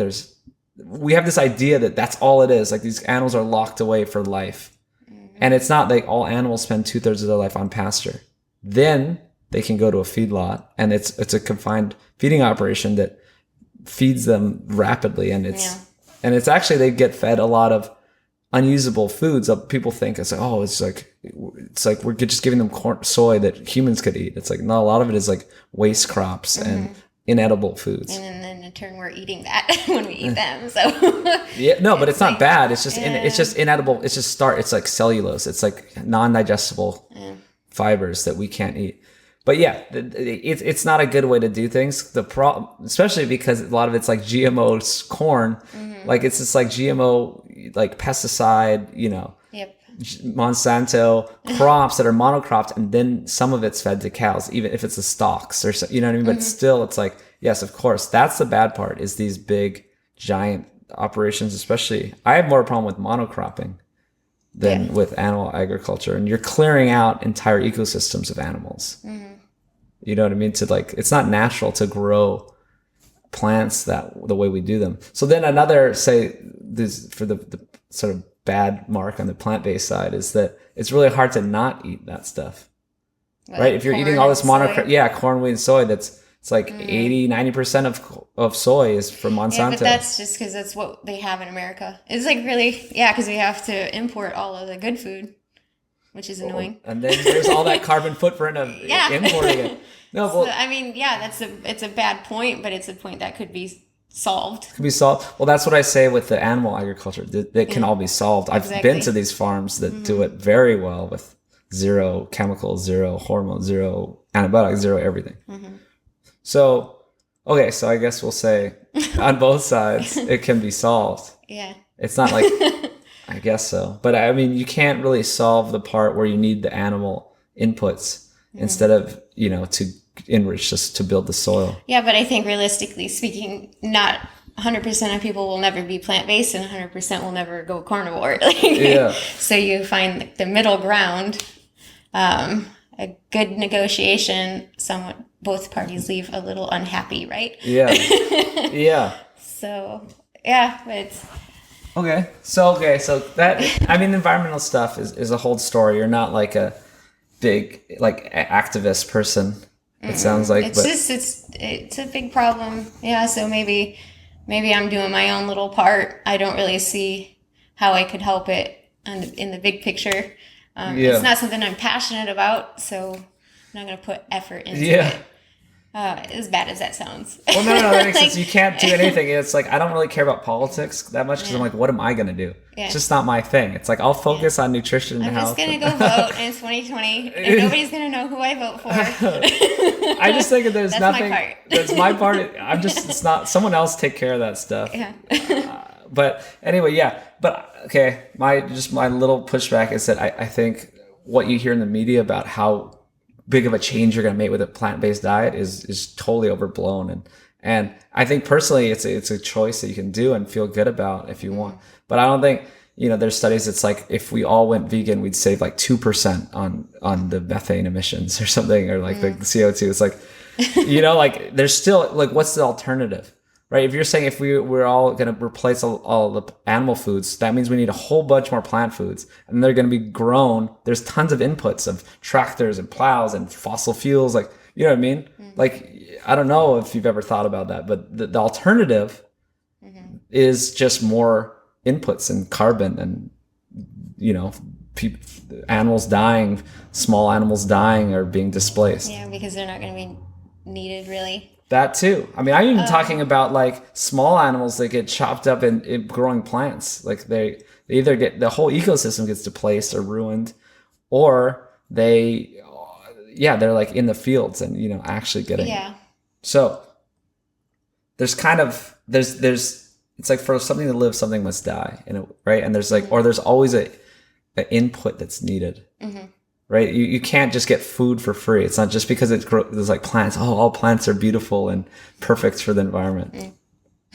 we have this idea that that's all it is. Like these animals are locked away for life. And it's not like all animals spend 2/3 of their life on pasture. Then they can go to a feedlot and it's a confined feeding operation that feeds them rapidly. And it's actually, they get fed a lot of unusable foods that people think it's like we're just giving them soy that humans could eat. It's like, no, a lot of it is like waste crops and inedible foods.
And then in turn, we're eating that when we eat them. So
but it's not bad. It's just it's just inedible. It's just it's like cellulose. It's like non-digestible fibers that we can't eat. But it's not a good way to do things. The problem, especially because a lot of it's like GMO corn, like it's just like GMO, like pesticide, Monsanto crops that are monocropped, and then some of it's fed to cows, even if it's the stalks or what I mean. But still, it's like, yes, of course, that's the bad part. Is these big, giant operations, especially. I have more problem with monocropping than with animal agriculture, and you're clearing out entire ecosystems of animals. You know what I mean? It's not natural to grow plants the way we do them. So then another, say, this for the sort of bad mark on the plant-based side is that it's really hard to not eat that stuff, right? If you're eating all this corn, wheat, and soy, it's like 80-90% of soy is from Monsanto. Yeah,
but that's just because that's what they have in America. It's like really, because we have to import all of the good food, which is annoying.
And then there's all that carbon footprint of importing it. No,
so, I mean, it's a bad point, but it's a point that could be solved.
Well, that's what I say with the animal agriculture. That can all be solved. I've been to these farms that do it very well with zero chemicals, zero hormones, zero antibiotics, zero everything. So I guess we'll say on both sides it can be solved. Yeah. It's not like, I guess so. But I mean, you can't really solve the part where you need the animal inputs instead of, to enrich just to build the soil.
Yeah, but I think realistically speaking, not 100% of people will never be plant-based and 100% will never go carnivore. So you find the middle ground, a good negotiation, both parties leave a little unhappy, right? Yeah. So, but it's...
Okay. So that, I mean, environmental stuff is a whole story. You're not like a big, like, activist person. It sounds like,
it's a big problem. Yeah. So maybe I'm doing my own little part. I don't really see how I could help it in the big picture. It's not something I'm passionate about, so I'm not going to put effort into it. As bad as that sounds.
Well, no, that makes sense. You can't do anything. It's like, I don't really care about politics that much because I'm like, what am I going to do? It's just not my thing. It's like, I'll focus on nutrition and health.
I'm just going to go vote in 2020 and nobody's going to know who I vote for.
I just think that there's nothing.
My part.
That's my part. It's not, someone else take care of that stuff. Yeah. But anyway, But okay, my little pushback is that I think what you hear in the media about how big of a change you're going to make with a plant-based diet is totally overblown. And I think personally it's a choice that you can do and feel good about if you want. But I don't think, there's studies that's like, if we all went vegan, we'd save like 2% on the methane emissions or something, or like the CO2. It's like, like there's still like, what's the alternative? Right? If you're saying if we're all going to replace all the animal foods, that means we need a whole bunch more plant foods, and they're going to be grown. There's tons of inputs of tractors and plows and fossil fuels. Like, you know what I mean? Like, I don't know if you've ever thought about that, but the alternative is just more inputs and carbon and, animals dying, small animals dying or being displaced.
Yeah, because they're not going to be needed really.
That too. I mean, I'm even talking about like small animals that get chopped up in growing plants. Like they either get, the whole ecosystem gets displaced or ruined, or they're like in the fields and, actually getting.
Yeah.
So there's it's like for something to live, something must die, right? And there's like, or there's always an input that's needed, right? You can't just get food for free. It's not just because there's like plants. Oh, all plants are beautiful and perfect for the environment.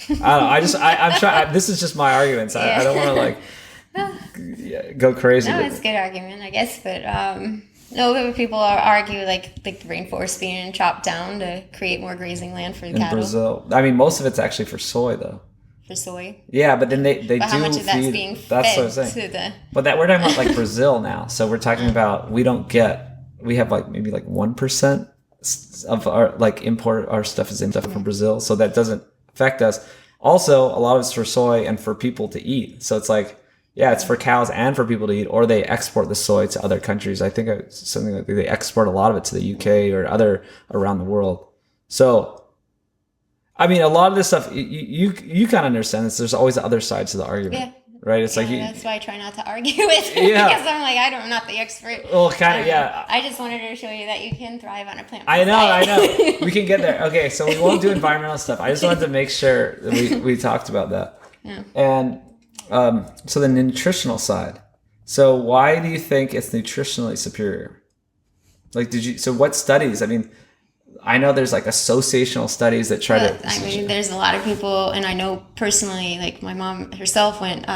I don't know. I'm trying. This is just my arguments. I don't want to go crazy.
No, it's a good argument, I guess. But no, people argue like the rainforest being chopped down to create more grazing land for the cattle.
In Brazil, I mean, most of it's actually for soy, though.
For soy.
Yeah, but then they do
how much of that's
feed.
being fed
That's what I'm saying. But we're talking about like Brazil now. So we're talking about we have like maybe like 1% of our like import our stuff is in stuff from Brazil, so that doesn't affect us. Also, a lot of it's for soy and for people to eat. So it's like, yeah, it's for cows and for people to eat, or they export the soy to other countries. I think it's something like they export a lot of it to the UK or other around the world. So, I mean, a lot of this stuff, you kind of understand this. There's always the other sides to the argument, right? It's like
that's why I try not to argue with it, because I'm like, I'm not the expert.
Well, kind of, yeah.
I just wanted to show you that you can thrive on a plant.
I know. We can get there. Okay, so we won't do environmental stuff. I just wanted to make sure that we talked about that.
Yeah.
And so the nutritional side. So why do you think it's nutritionally superior? Like, so what studies? I mean, I know there's like associational studies that try to.
I mean, there's a lot of people, and I know personally, like my mom herself went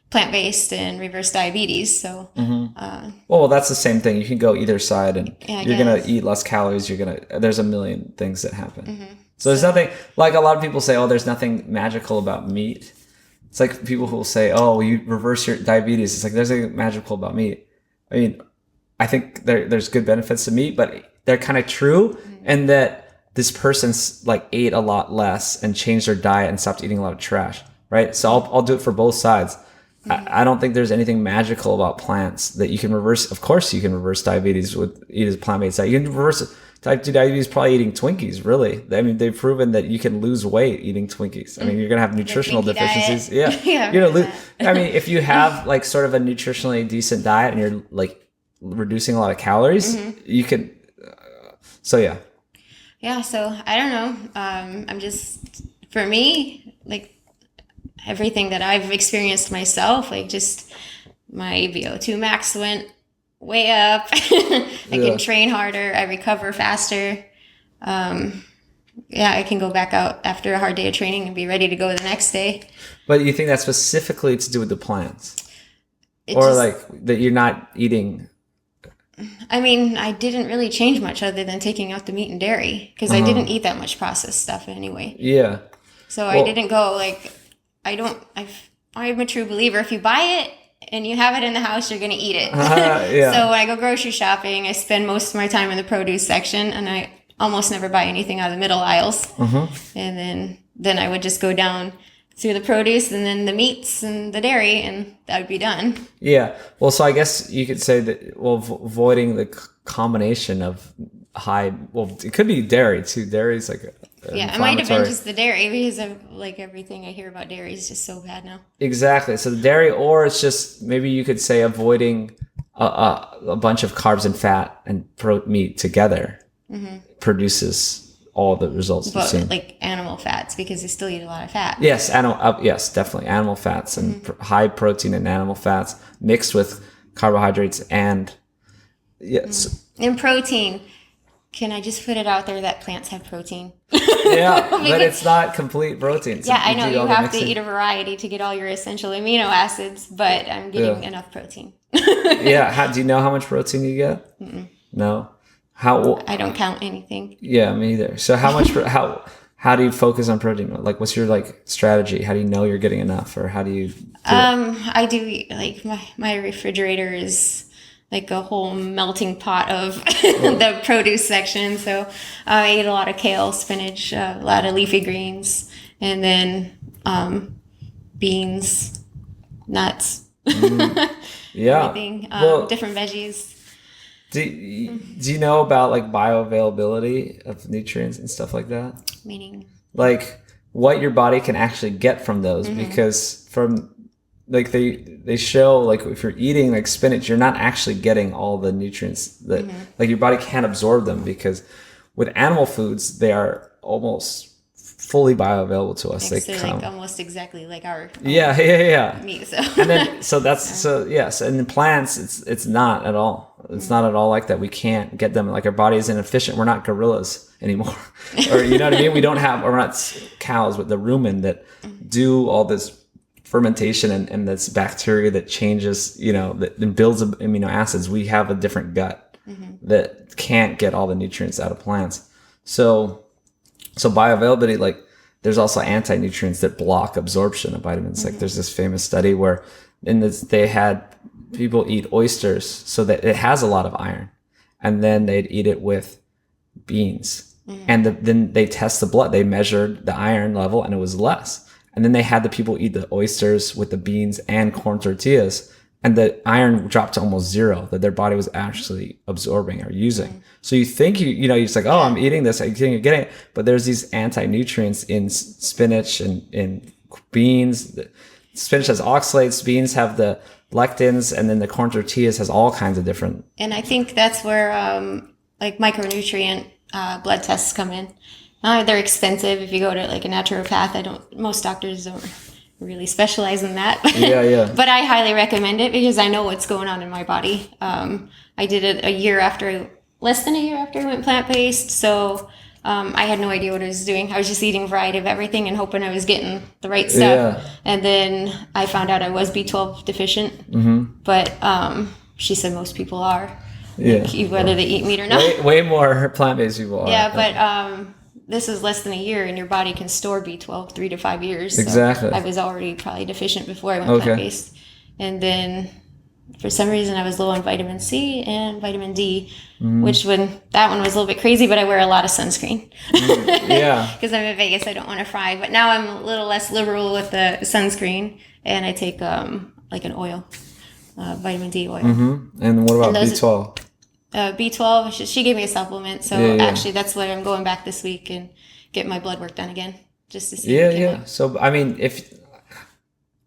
plant-based and reverse diabetes. So,
well, that's the same thing. You can go either side, and you're gonna eat less calories. There's a million things that happen. So there's nothing, like a lot of people say, oh, there's nothing magical about meat. It's like people who will say, oh, you reverse your diabetes. It's like there's nothing magical about meat. I mean, I think there's good benefits to meat, but they're kind of true, and that this person's like ate a lot less and changed their diet and stopped eating a lot of trash, right? So I'll do it for both sides. I don't think there's anything magical about plants that you can reverse. Of course, you can reverse diabetes with eating a plant-based diet. You can reverse type 2 diabetes probably eating Twinkies, really. I mean, they've proven that you can lose weight eating Twinkies. I mean, you're going to have nutritional deficiencies.
Diet.
Yeah. You're going to lose. I mean, if you have like sort of a nutritionally decent diet and you're like reducing a lot of calories, you can. So yeah.
Yeah. So I don't know. I'm just, for me, like everything that I've experienced myself, like just my VO2 max went way up. I can train harder. I recover faster. I can go back out after a hard day of training and be ready to go the next day.
But you think that's specifically to do with the plants? Like that you're not eating?
I mean, I didn't really change much other than taking out the meat and dairy, because I didn't eat that much processed stuff anyway.
Yeah.
So I didn't go like, I'm a true believer. If you buy it and you have it in the house, you're going to eat it. So when I go grocery shopping, I spend most of my time in the produce section, and I almost never buy anything out of the middle aisles. And then I would just go down through the produce and then the meats and the dairy, and that would be done. Yeah.
Well, so I guess you could say that, avoiding the combination of it could be dairy too. Dairy is like
it might have been just the dairy, because of like everything I hear about dairy is just so bad now.
Exactly. So the dairy, or it's just, maybe you could say avoiding a bunch of carbs and fat and meat together produces all the results you've seen.
Like animal fats, because they still eat a lot of fat.
Yes, yes, definitely animal fats and high protein and animal fats mixed with carbohydrates and
And protein. Can I just put it out there that plants have protein?
Yeah, but it's not complete protein.
So I know you have to eat a variety to get all your essential amino acids, but I'm getting enough protein.
Yeah. Do you know how much protein you get? No.
I don't count anything.
Yeah, me either. So how much? How do you focus on protein? Like, what's your strategy? How do you know you're getting enough, or how do you?
I do eat, like my refrigerator is like a whole melting pot of the produce section. So I eat a lot of kale, spinach, a lot of leafy greens, and then beans, nuts,
Yeah.
everything,
Well,
different veggies.
do you know about like bioavailability of nutrients and stuff like that?
Meaning,
Like what your body can actually get from those, because from like they show like if you're eating like spinach, you're not actually getting all the nutrients that like your body can't absorb them, because with animal foods they are almost fully bioavailable to us.
they're like almost exactly like our
Yeah.
meat. So
And then yes, and in plants it's not at all. It's not at all like that. We can't get them. Like our body is inefficient. We're not gorillas anymore, or you know what I mean. We're not cows with the rumen that do all this fermentation and this bacteria that changes, you know, that builds amino acids. We have a different gut that can't get all the nutrients out of plants. So bioavailability, like there's also anti-nutrients that block absorption of vitamins. Like there's this famous study where they had people eat oysters so that it has a lot of iron, and then they'd eat it with beans. And then they test the blood. They measured the iron level and it was less. And then they had the people eat the oysters with the beans and corn tortillas, and the iron dropped to almost zero that their body was actually absorbing or using. So you think you're just like, oh, I'm eating this, I think you're getting it, but there's these anti-nutrients in spinach and in beans. Spinach has oxalates, beans have the lectins, and then the corn tortillas has all kinds of different.
And I think that's where like micronutrient blood tests come in. They're expensive if you go to like a naturopath. Most doctors don't really specialize in that.
Yeah.
But I highly recommend it because I know what's going on in my body. I did it less than a year after I went plant-based. So I had no idea what I was doing. I was just eating a variety of everything and hoping I was getting the right stuff. Yeah. And then I found out I was B12 deficient. But she said most people are.
Yeah.
Like, whether they eat meat or not.
Way more plant-based people are.
Yeah, but this is less than a year, and your body can store B12 3 to 5 years.
Exactly.
So I was already probably deficient before I went plant-based. And then for some reason I was low on vitamin C and vitamin D, that one was a little bit crazy, but I wear a lot of sunscreen.
Yeah.
Because I'm in Vegas, I don't want to fry. But now I'm a little less liberal with the sunscreen, and I take like an oil, vitamin D oil.
And what about B12?
B12, she gave me a supplement. So actually that's why I'm going back this week and get my blood work done again, just to see.
Yeah. So, I mean,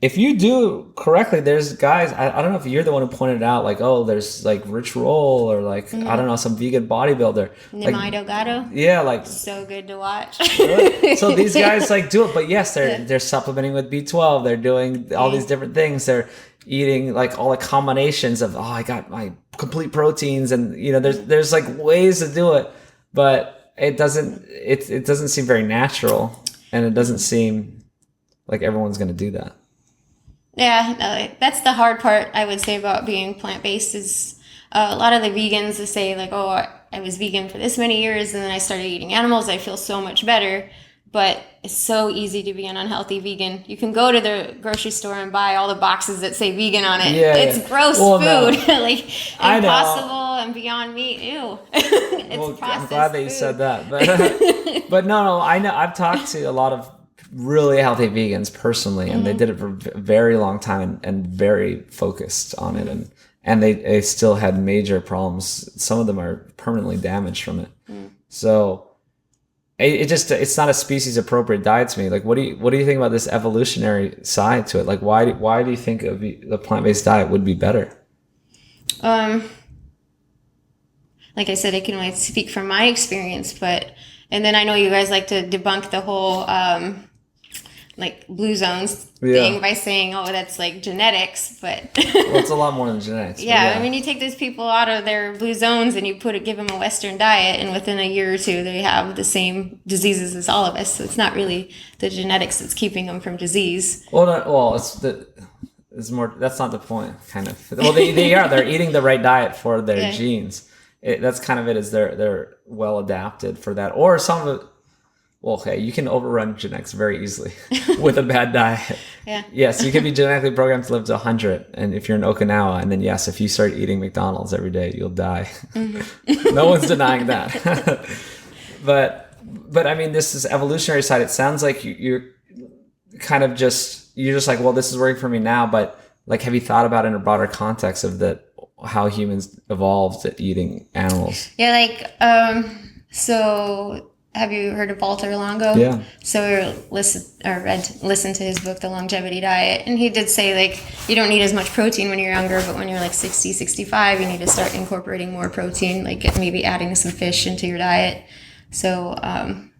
if you do correctly, there's guys, I don't know if you're the one who pointed out, like, oh, there's like Rich Roll or like, I don't know, some vegan bodybuilder.
Nimai Delgado.
Yeah, like.
So good to watch.
Really? So these guys like do it, but yes, they're supplementing with B12. They're doing all these different things. They're eating like all the combinations of, I got my complete proteins, and there's like ways to do it, but it doesn't seem very natural, and it doesn't seem like everyone's going to do that.
Yeah, no, that's the hard part I would say about being plant-based is a lot of the vegans that say like, oh, I was vegan for this many years and then I started eating animals, I feel so much better. But it's so easy to be an unhealthy vegan. You can go to the grocery store and buy all the boxes that say vegan on it. It's gross food. No. Like Impossible and Beyond Meat. Ew. It's processed.
I'm glad that you said that. But but no, I know I've talked to a lot of really healthy vegans personally, and they did it for a very long time and very focused on it, and they still had major problems. Some of them are permanently damaged from it. So it's not a species appropriate diet to me. Like, what do you think about this evolutionary side to it? Like, why do you think the plant-based diet would be better?
Like I said, I can only speak from my experience, and then I know you guys like to debunk the whole like blue zones thing by saying, oh, that's like genetics, but
well, it's a lot more than genetics.
Yeah, I mean, you take those people out of their blue zones and you give them a Western diet, and within a year or two, they have the same diseases as all of us. So it's not really the genetics that's keeping them from disease.
It's more. That's not the point, kind of. Well, they're eating the right diet for their genes. That's kind of it. Is they're well adapted for that, or some of it. Well, okay, you can overrun genetics very easily with a bad diet.
Yeah.
Yes, you can be genetically programmed to live to 100, and if you're in Okinawa, and then yes, if you start eating McDonald's every day, you'll die. No one's denying that. But I mean, this is evolutionary side. It sounds like you're kind of you're just like, well, this is working for me now, but like, have you thought about it in a broader context of how humans evolved at eating animals?
Yeah, like, so have you heard of Walter Longo?
Yeah.
So listened to his book, The Longevity Diet. And he did say, like, you don't need as much protein when you're younger, but when you're like 60, 65, you need to start incorporating more protein, like maybe adding some fish into your diet. So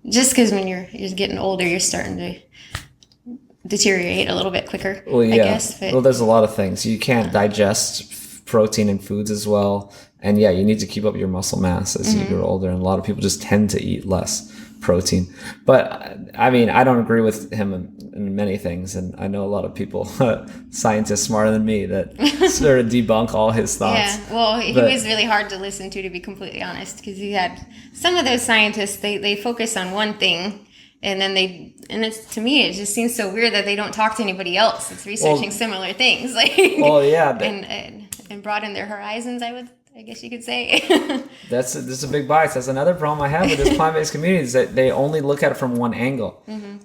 just because when you're getting older, you're starting to deteriorate a little bit quicker,
well, yeah.
I guess. But,
well, there's a lot of things. You can't digest protein in foods as well. And yeah, you need to keep up your muscle mass as you grow older. And a lot of people just tend to eat less protein. But I mean, I don't agree with him in many things. And I know a lot of people, scientists smarter than me, that sort of debunk all his thoughts.
Yeah, well, he was really hard to listen to be completely honest, because he had some of those scientists, they focus on one thing. And then to me, it just seems so weird that they don't talk to anybody else that's researching similar things. Like,
well, yeah.
And broaden their horizons, I guess you could say.
This is a big bias. That's another problem I have with this plant-based community, is that they only look at it from one angle.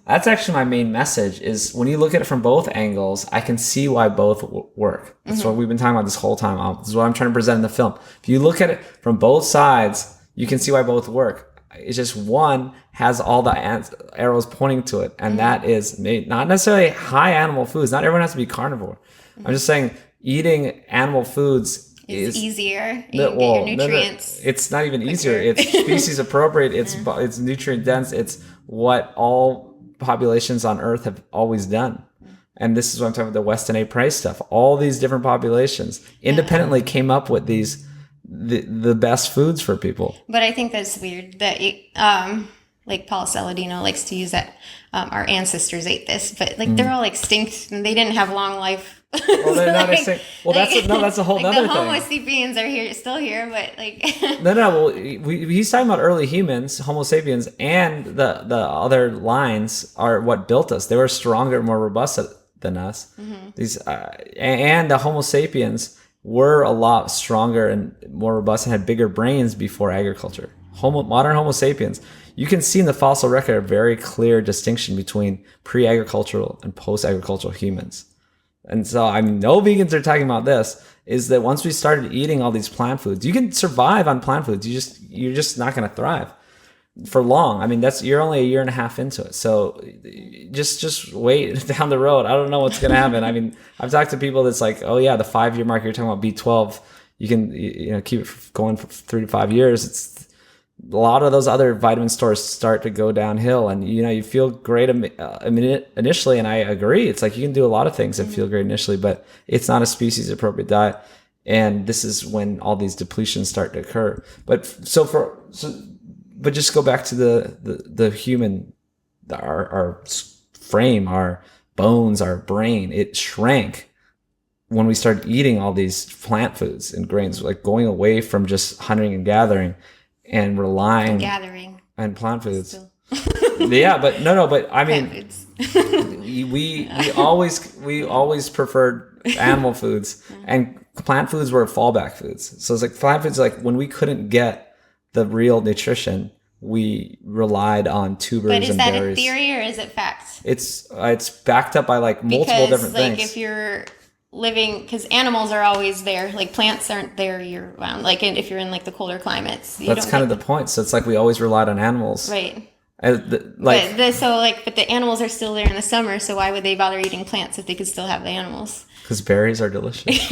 That's actually my main message, is when you look at it from both angles, I can see why both work. That's what we've been talking about this whole time. This is what I'm trying to present in the film. If you look at it from both sides, you can see why both work. It's just one has all the arrows pointing to it, and that is not necessarily high animal foods. Not everyone has to be carnivore. I'm just saying eating animal foods is
easier. You can get your nutrients.
No. It's not even easier. It's species appropriate. It's nutrient dense. It's what all populations on Earth have always done. And this is what I'm talking about, the Weston Price stuff. All these different populations independently came up with the best foods for people.
But I think that's weird that like Paul Saladino likes to use that our ancestors ate this, but like they're all extinct and they didn't have long life.
Well, they're not extinct. Well, that's a whole
like
other
the
thing.
Homo sapiens are still here, but like
no. Well, he's talking about early humans, Homo sapiens, and the other lines are what built us. They were stronger, more robust than us. These and the Homo sapiens were a lot stronger and more robust and had bigger brains before agriculture. Modern Homo sapiens, you can see in the fossil record a very clear distinction between pre-agricultural and post-agricultural humans. And so, I mean, no vegans are talking about this, is that once we started eating all these plant foods, you can survive on plant foods. You're just not going to thrive for long. I mean, you're only a year and a half into it. So just wait down the road. I don't know what's going to happen. I mean, I've talked to people that's like, oh yeah, the 5-year mark, you're talking about B12. You can, keep it going for 3 to 5 years. It's a lot of those other vitamin stores start to go downhill, and you feel great initially. And I agree, it's like you can do a lot of things and feel great initially, but it's not a species appropriate diet. And this is when all these depletions start to occur. But but just go back to the human, our frame, our bones, our brain. It shrank when we started eating all these plant foods and grains, like going away from just hunting and gathering and relying on plant foods. Yeah, but but I mean, we always preferred animal foods, and plant foods were fallback foods. So it's like plant foods, like when we couldn't get the real nutrition, we relied on tubers and berries. But is that a
theory or is it fact?
It's backed up by like multiple different things.
Like if you're living, because animals are always there, like plants aren't there year round, like if you're in like the colder climates,
that's kind of the point. So it's like we always relied on animals,
right? But the animals are still there in the summer, so why would they bother eating plants if they could still have the animals?
Because berries are delicious.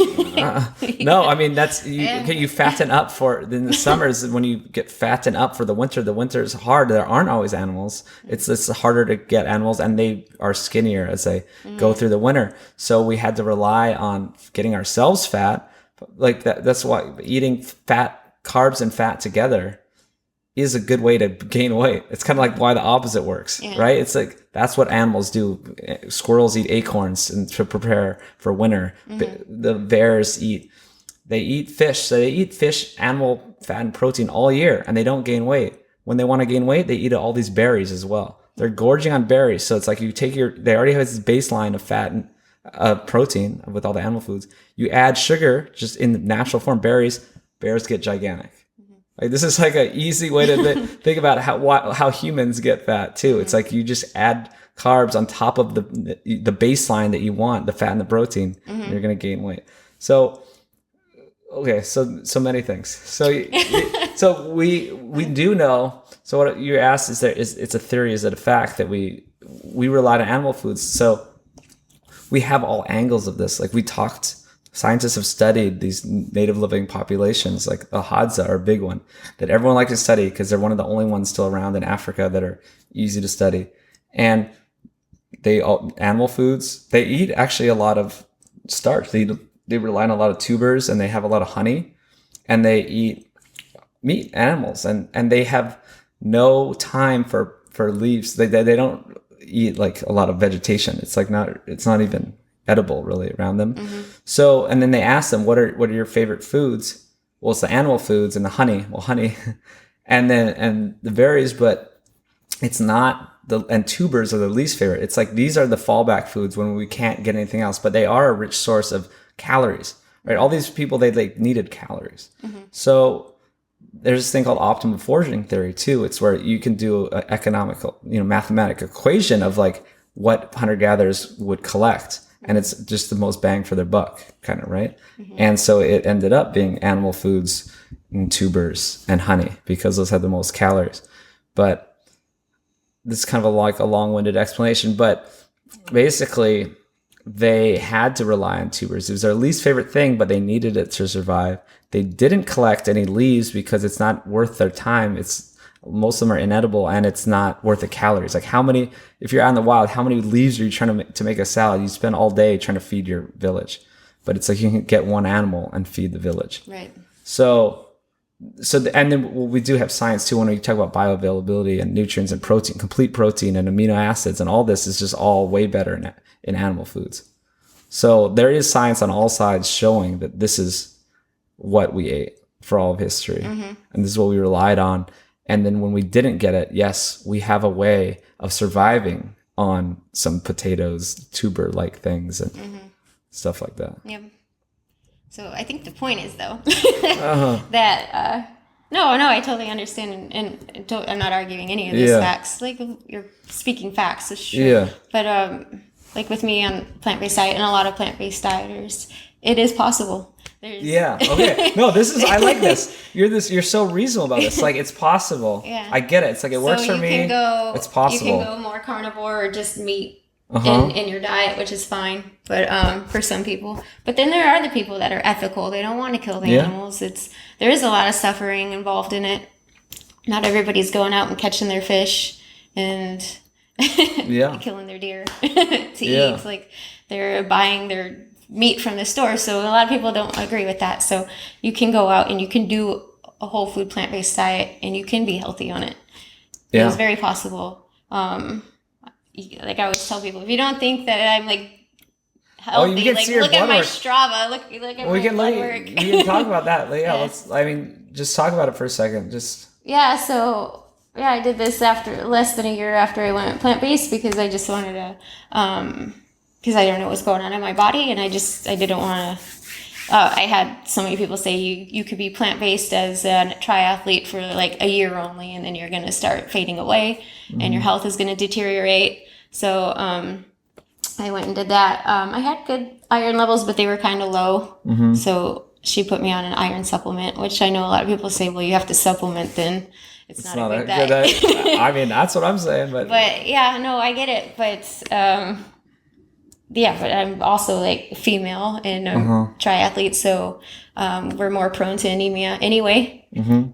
No, I mean, that's you fatten up for in the summers. When you get fatten up for the winter is hard. There aren't always animals. It's harder to get animals, and they are skinnier as they go through the winter. So we had to rely on getting ourselves fat. Like that's why eating carbs and fat together is a good way to gain weight. It's kind of like why the opposite works, right? It's like that's what animals do. Squirrels eat acorns and to prepare for winter. The bears eat fish. So they eat fish, animal fat, and protein all year, and they don't gain weight. When they want to gain weight, they eat all these berries as well. They're gorging on berries. So it's like they already have this baseline of fat and protein with all the animal foods. You add sugar just in natural form, berries. Bears get gigantic. Like this is like an easy way to think about how humans get fat too. It's like you just add carbs on top of the baseline that you want, the fat and the protein, and you're going to gain weight. So, okay, so many things. So we do know. So what you asked is it's a theory, is it a fact that we relied on animal foods? So we have all angles of this. Like we talked. Scientists have studied these native living populations, like the Hadza are a big one that everyone likes to study because they're one of the only ones still around in Africa that are easy to study. And animal foods, they eat actually a lot of starch. They rely on a lot of tubers, and they have a lot of honey, and they eat meat animals, and they have no time for leaves. They don't eat like a lot of vegetation. It's not even edible really around them. So, and then they ask them, what are your favorite foods? Well, it's the animal foods and the honey. Well, honey, and the berries, but it's not and tubers are the least favorite. It's like these are the fallback foods when we can't get anything else, but they are a rich source of calories, right? All these people, they needed calories. So there's this thing called optimum foraging theory too. It's where you can do an economical, mathematical equation of like what hunter-gatherers would collect. And it's just the most bang for their buck, kind of, right? And so it ended up being animal foods and tubers and honey because those had the most calories. But this is kind of a long-winded explanation. But basically, they had to rely on tubers. It was their least favorite thing, but they needed it to survive. They didn't collect any leaves because it's not worth their time. Most of them are inedible, and it's not worth the calories. Like if you're out in the wild, how many leaves are you trying to make a salad? You spend all day trying to feed your village, but it's like you can get one animal and feed the village.
Right.
And then we do have science too when we talk about bioavailability and nutrients and protein, complete protein and amino acids, and all this is just all way better in animal foods. So there is science on all sides showing that this is what we ate for all of history, and this is what we relied on. And then when we didn't get it, yes, we have a way of surviving on some potatoes, tuber-like things, and stuff like that.
Yep. So I think the point is, though, that no, I totally understand, and I'm not arguing any of these facts. Like you're speaking facts, so sure. Yeah. But like with me on plant-based diet and a lot of plant-based dieters, it is possible.
Okay. No, I like this. You're so reasonable about this. Like it's possible. Yeah. I get it. It's like it works for me. It's possible.
You can go more carnivore or just meat in your diet, which is fine. But for some people. But then there are the people that are ethical. They don't want to kill the animals. There is a lot of suffering involved in it. Not everybody's going out and catching their fish and killing their deer to eat. Like they're buying their meat from the store. So a lot of people don't agree with that. So you can go out and you can do a whole food plant-based diet and you can be healthy on it. Yeah. It's very possible. Like I always tell people, if you don't think that I'm like healthy, look at my Strava, look at my blood work.
We can talk about that. Just talk about it for a second.
So I did this after less than a year after I went plant-based because I just wanted to, because I don't know what's going on in my body, and I didn't want to. I had so many people say you could be plant-based as a triathlete for like a year only, and then you're going to start fading away, and your health is going to deteriorate. So I went and did that. I had good iron levels, but they were kind of low. So she put me on an iron supplement, which I know a lot of people say, well, you have to supplement then. It's not a good diet.
I mean, that's what I'm saying. But
yeah, no, I get it. But but I'm also like female and a triathlete, so we're more prone to anemia anyway.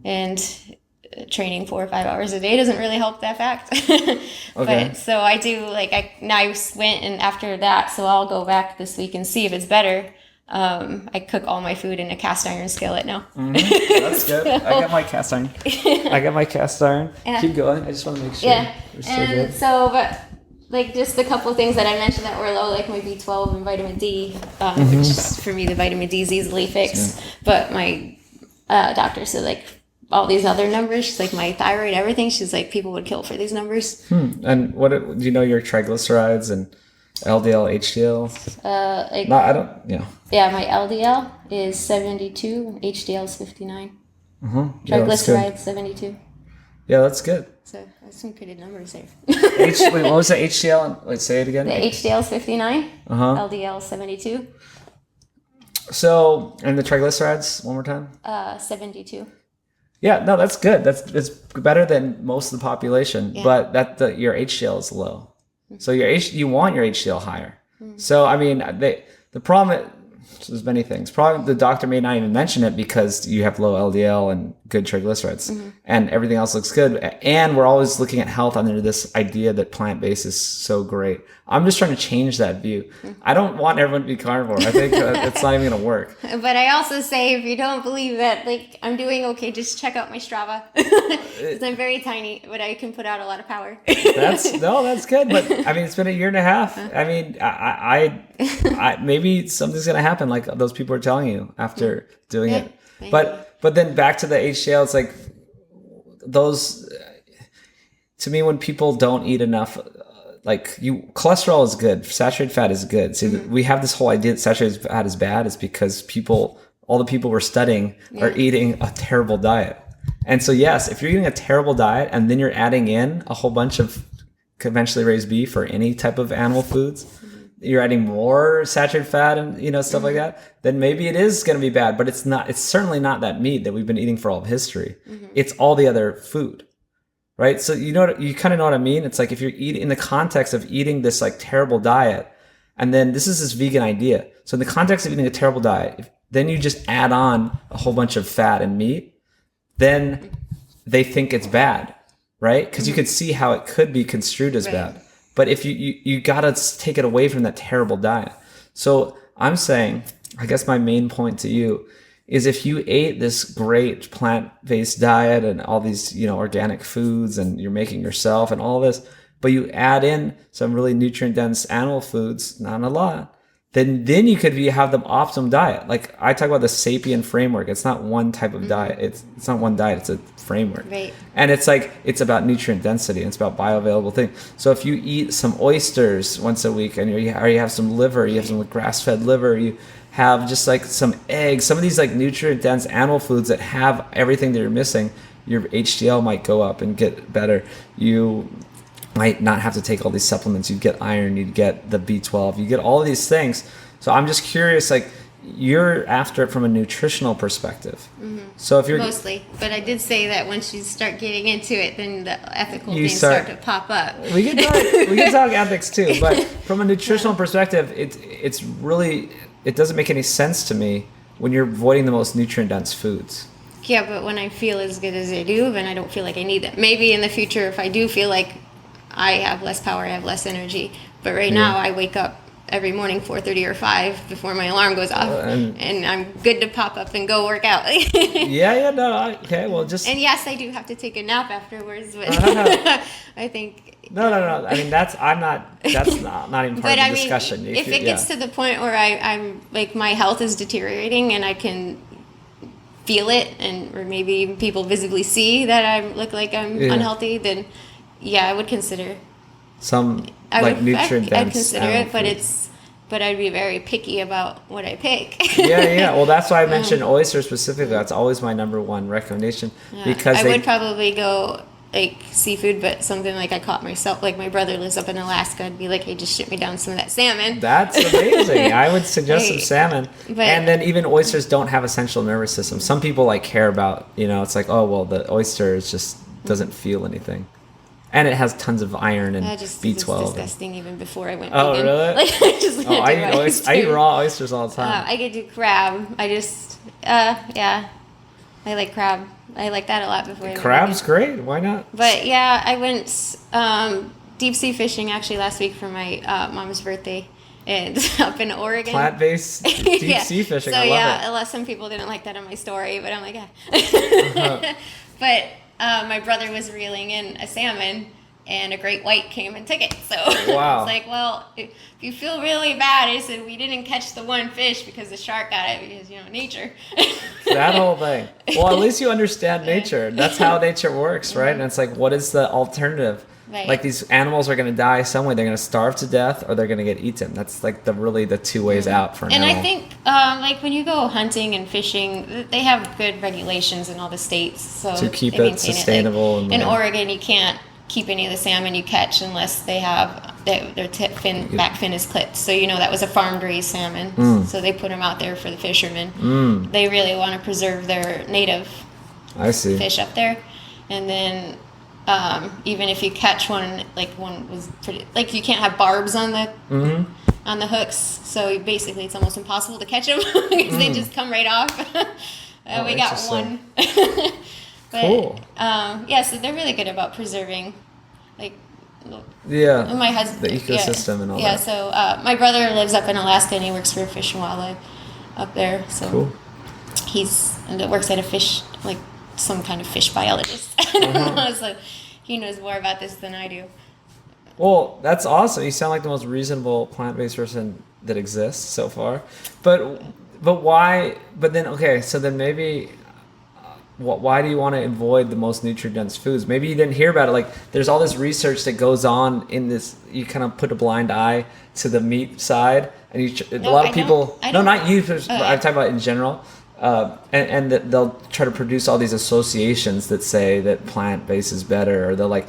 And training 4 or 5 hours a day doesn't really help that fact. But so I do I went, and after that, so I'll go back this week and see if it's better. I cook all my food in a cast iron skillet now.
That's good. I got my cast iron. Yeah. Keep going. I just want to make sure.
Yeah. And so, but just a couple of things that I mentioned that were low, like my B12 and vitamin D, which for me the vitamin D is easily fixed. But my doctor said all these other numbers, she's like my thyroid, everything. She's like people would kill for these numbers.
And what do you know your triglycerides and LDL, HDL?
Yeah, my LDL is 72, HDL is 59.
Yeah, that's good.
Triglycerides 72.
Yeah, that's good.
So that's some pretty numbers there.
Wait, what was the HDL? Wait, say it again.
The HDL is 59. LDL 72.
So, and the triglycerides, one more time?
72.
Yeah, no, that's good. It's better than most of the population, but your HDL is low. So you want your HDL higher. So I mean, the problem. There's many things. Probably the doctor may not even mention it because you have low LDL and good triglycerides, and everything else looks good. And we're always looking at health under this idea that plant-based is so great. I'm just trying to change that view. I don't want everyone to be carnivore. I think it's not even going to work.
But I also say, if you don't believe that, like, I'm doing okay, just check out my Strava. Because I'm very tiny, but I can put out a lot of power.
That's good. But I mean, it's been a year and a half. I mean, I maybe something's going to happen, like those people are telling you after doing it. Maybe. But then back to the HDL, it's like those. To me, when people don't eat enough. Cholesterol is good. Saturated fat is good. See, we have this whole idea that saturated fat is bad is because all the people we're studying are eating a terrible diet. And so, yes, if you're eating a terrible diet and then you're adding in a whole bunch of conventionally raised beef or any type of animal foods, you're adding more saturated fat and, stuff like that, then maybe it is going to be bad, but it's not, it's certainly not that meat that we've been eating for all of history. It's all the other food. Right. So, you kind of know what I mean? It's like if you're eating in the context of eating this like terrible diet, and then this is this vegan idea. So in the context of eating a terrible diet, then you just add on a whole bunch of fat and meat, then they think it's bad. Right. Because you could see how it could be construed as bad. But if you got to take it away from that terrible diet. So I'm saying, I guess my main point to you is if you ate this great plant-based diet and all these, organic foods and you're making yourself and all this, but you add in some really nutrient-dense animal foods, not a lot, then you could have the optimum diet. Like I talk about the SAPIEN framework. It's not one type of diet. It's not one diet. It's a framework. Right. And it's about nutrient density. And it's about bioavailable things. So if you eat some oysters once a week and you have some liver, you have some grass-fed liver, you have just like some eggs, some of these like nutrient dense animal foods that have everything that you're missing, your HDL might go up and get better. You might not have to take all these supplements. You'd get iron, you'd get the B12, you get all of these things. So I'm just curious, like you're after it from a nutritional perspective. So if you're
mostly, but I did say that once you start getting into it, then the ethical things start to pop up.
We can talk ethics too, but from a nutritional perspective, it's really, it doesn't make any sense to me when you're avoiding the most nutrient-dense foods.
Yeah, but when I feel as good as I do, then I don't feel like I need them. Maybe in the future, if I do feel like I have less power, I have less energy. But right now, I wake up every morning 4:30 or 5 before my alarm goes off, and I'm good to pop up and go work out.
Okay, well, just...
And yes, I do have to take a nap afterwards, but I think...
No. I mean, that's not even part of the discussion.
If it gets to the point where I'm like my health is deteriorating and I can feel it, or maybe people visibly see that I look like I'm unhealthy, then I would consider
some nutrient dense.
I'd consider it, but I'd be very picky about what I pick.
Yeah. Well, that's why I mentioned oysters specifically. That's always my number one recommendation because
I would probably go like seafood, but something like I caught myself. Like my brother lives up in Alaska. I'd be like, hey, just ship me down some of that salmon.
That's amazing. I would suggest some salmon. And then even oysters don't have a central nervous system. Some people care about, it's like, oh, well, the oyster just doesn't feel anything. And it has tons of iron and B12. It's
disgusting even before I went vegan.
Oh, really? I eat raw oysters all the time.
I could do crab. I like crab. I like that a lot before I went
Crab's great. Why not?
But I went deep sea fishing actually last week for my mom's birthday. And up in Oregon.
Plant-based deep sea fishing.
So,
I love it.
Some people didn't like that in my story, but I'm like, yeah. But my brother was reeling in a salmon, and a great white came and took it. So
wow.
I was like, well, if you feel really bad, I said, we didn't catch the one fish because the shark got it because, nature.
That whole thing. Well, at least you understand nature. That's how nature works, right? And it's like, what is the alternative?
Right.
Like these animals are going to die some way. They're going to starve to death, or they're going to get eaten. That's like the two ways out for an
and
animal.
I think like when you go hunting and fishing, they have good regulations in all the states, so
to keep
they
it
maintain
sustainable.
Like, in Oregon, you can't keep any of the salmon you catch unless they have their back fin is clipped. So that was a farm raised salmon. So they put them out there for the fishermen. They really want to preserve their native fish up there, and then. Even if you catch one, like one was pretty, like you can't have barbs on the hooks, so basically it's almost impossible to catch them because they just come right off. We got one. But,
cool.
So they're really good about preserving, like.
Yeah.
My husband.
The ecosystem and all that.
Yeah. So my brother lives up in Alaska and he works for Fish and Wildlife up there. So
cool.
Works at a fish like. Some kind of fish biologist. I don't know, so he knows more about this than I do.
Well, that's awesome. You sound like the most reasonable plant-based person that exists so far. But why? But then so then maybe why do you want to avoid the most nutrient-dense foods? Maybe you didn't hear about it. Like there's all this research that goes on in this. You kind of put a blind eye to the meat side, and a lot of people. No, not you. I'm talking about in general. And that they'll try to produce all these associations that say that plant-based is better, or they'll like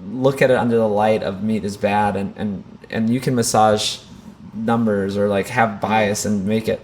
look at it under the light of meat is bad, and you can massage numbers or like have bias and make it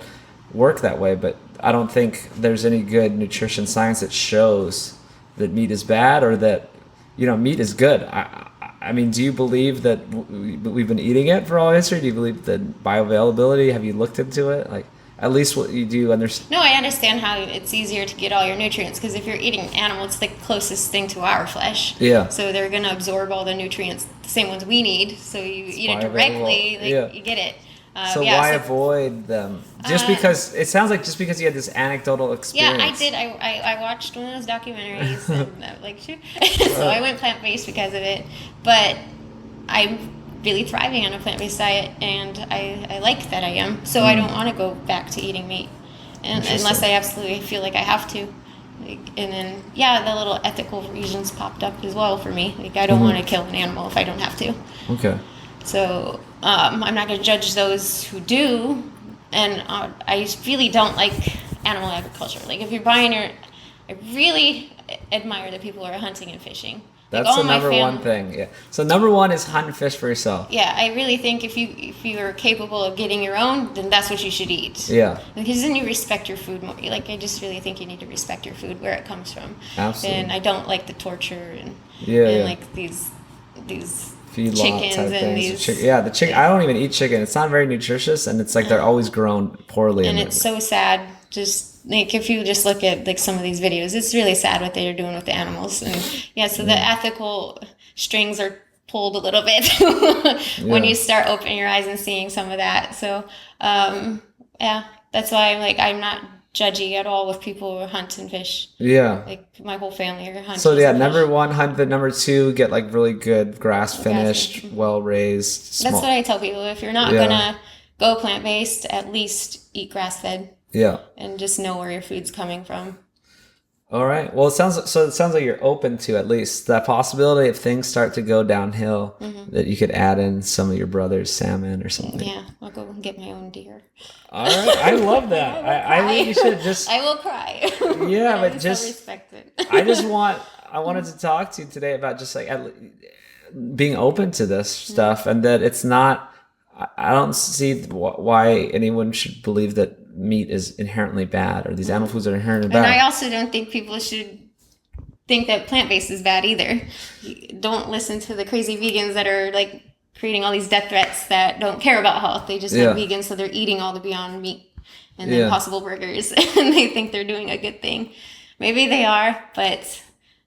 work that way. But I don't think there's any good nutrition science that shows that meat is bad or that meat is good. I mean, do you believe that we've been eating it for all history? Do you believe that bioavailability? Have you looked into it? Like. At least what you do understand.
No, I understand how it's easier to get all your nutrients because if you're eating animal, it's the closest thing to our flesh.
Yeah.
So they're going to absorb all the nutrients, the same ones we need. So you eat it directly, you get it.
Why avoid them? Just because it sounds like you had this anecdotal experience.
Yeah, I did. I watched one of those documentaries and like, shoot. So I went plant-based because of it. But I'm really thriving on a plant-based diet, and I like that I am. So I don't want to go back to eating meat, unless I absolutely feel like I have to. And then the little ethical reasons popped up as well for me. Like I don't want to kill an animal if I don't have to.
Okay.
So I'm not going to judge those who do, and I really don't like animal agriculture. Like if you're buying I really admire the people who are hunting and fishing.
That's the number one thing. Yeah. So number one is hunt and fish for yourself.
Yeah, I really think if you are capable of getting your own, then that's what you should eat.
Yeah.
Because then you respect your food more. Like I just really think you need to respect your food where it comes from.
Absolutely.
And I don't like the torture and like these
feedlot
chickens
type
and
things.
these.
The chicken. I don't even eat chicken. It's not very nutritious, and it's like they're always grown poorly.
And it's so sad. Just like if you just look at like some of these videos, it's really sad what they are doing with the animals. And so the ethical strings are pulled a little bit when you start opening your eyes and seeing some of that. So that's why I'm not judgy at all with people who hunt and fish. Yeah. Like my whole family are hunting.
So number one, hunt, but number two, get like really good grass finished, well raised.
That's what I tell people. If you're not gonna go plant based, at least eat grass fed. Yeah. And just know where your food's coming from.
All right. Well, it sounds like you're open to at least that possibility if things start to go downhill, that you could add in some of your brother's salmon or something.
Yeah, I'll go and get my own deer.
All right. I love that. I think you should just.
I will cry.
Yeah, but just
respect it.
I wanted to talk to you today about just like being open to this stuff, and that it's not. I don't see why anyone should believe that meat is inherently bad or these animal foods are inherently bad.
And I also don't think people should think that plant-based is bad either. Don't listen to the crazy vegans that are like creating all these death threats that don't care about health. They just are vegan, so they're eating all the Beyond Meat and the Impossible Burgers, and they think they're doing a good thing. Maybe they are, but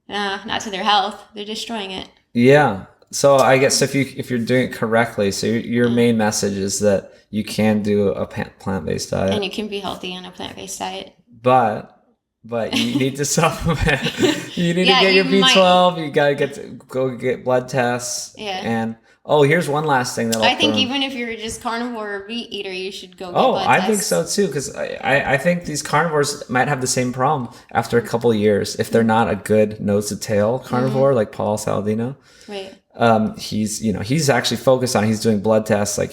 not to their health. They're destroying it.
Yeah. So I guess if you're doing it correctly, so your main message is that you can do a plant-based diet,
and you can be healthy on a plant-based diet.
But you need to supplement. You need to get your B12. You gotta go get blood tests.
Yeah.
And Oh, here's one last thing that
I think even if you're just carnivore or meat eater, you should go get blood
I
tests.
think so too, because I think these carnivores might have the same problem after a couple of years if they're not a good nose to tail carnivore like Paul Saladino.
Right.
He's actually focused on. He's doing blood tests. Like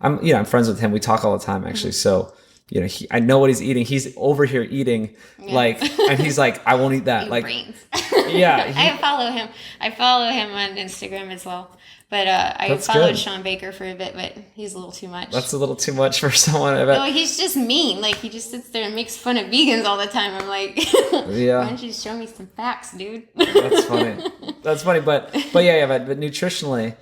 I'm friends with him. We talk all the time actually. So I know what he's eating. He's over here eating and he's like, I won't eat that. Like,
brains.
Yeah,
I follow him. I follow him on Instagram as well. But I followed Sean Baker for a bit, but he's a little too much.
That's a little too much for someone.
No, he's just mean. Like, he just sits there and makes fun of vegans all the time. I'm like, why don't you show me some facts, dude?
That's funny. That's funny, but nutritionally,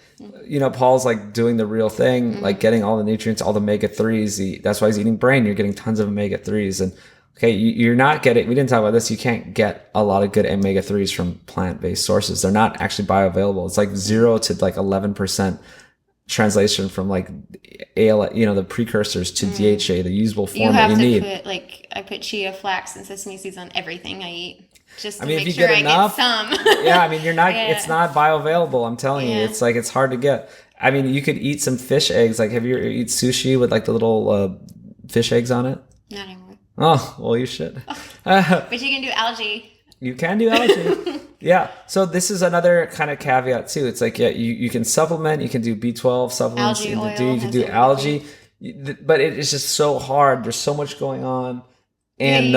Paul's like doing the real thing, like getting all the nutrients, all the omega-3s. That's why he's eating brain. You're getting tons of omega-3s, and okay, you're not getting. We didn't talk about this. You can't get a lot of good omega-3s from plant-based sources. They're not actually bioavailable. It's like 0 to like 11% translation from like the precursors to DHA, the usable form that you need.
I put chia, flax, and sesame seeds on everything I eat. Just to
if
make
you
sure
get enough,
I get some.
yeah, you're not. Yeah. It's not bioavailable. I'm telling you, it's hard to get. You could eat some fish eggs. Like, have you ever eat sushi with like the little fish eggs on it?
Not anymore.
Oh, well, you should.
But you can do algae.
You can do algae. Yeah. So this is another kind of caveat too. It's like, you can supplement. You can do B12 supplements.
Algae
you can do algae. But it's just so hard. There's so much going on. And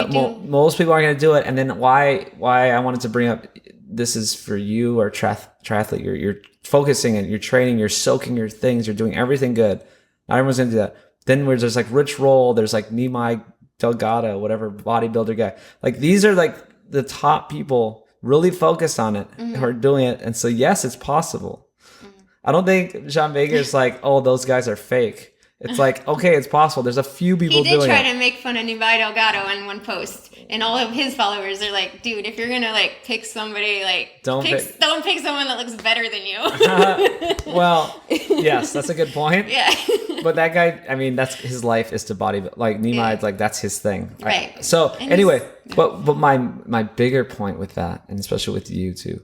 most people aren't going to do it. And then why I wanted to bring up, this is for you or triathlete. You're focusing and you're training, you're soaking your things, you're doing everything good. Not everyone's going to do that. Then there's like Rich Roll, there's like Nimai Delgado, whatever bodybuilder guy. Like, these are like the top people really focused on it who are doing it. And so, yes, it's possible. I don't think Sean Baker's like, oh, those guys are fake. It's like, okay, it's possible. There's a few people doing it.
He did try to make fun of Nimai Delgado in one post. And all of his followers are like, dude, if you're going to like pick somebody, like, don't pick someone that looks better than you.
Well, yes, that's a good point.
Yeah.
But that guy, that's his life is to bodybuild. Like, Nimai, like, that's his thing.
Right.
But my bigger point with that, and especially with you too,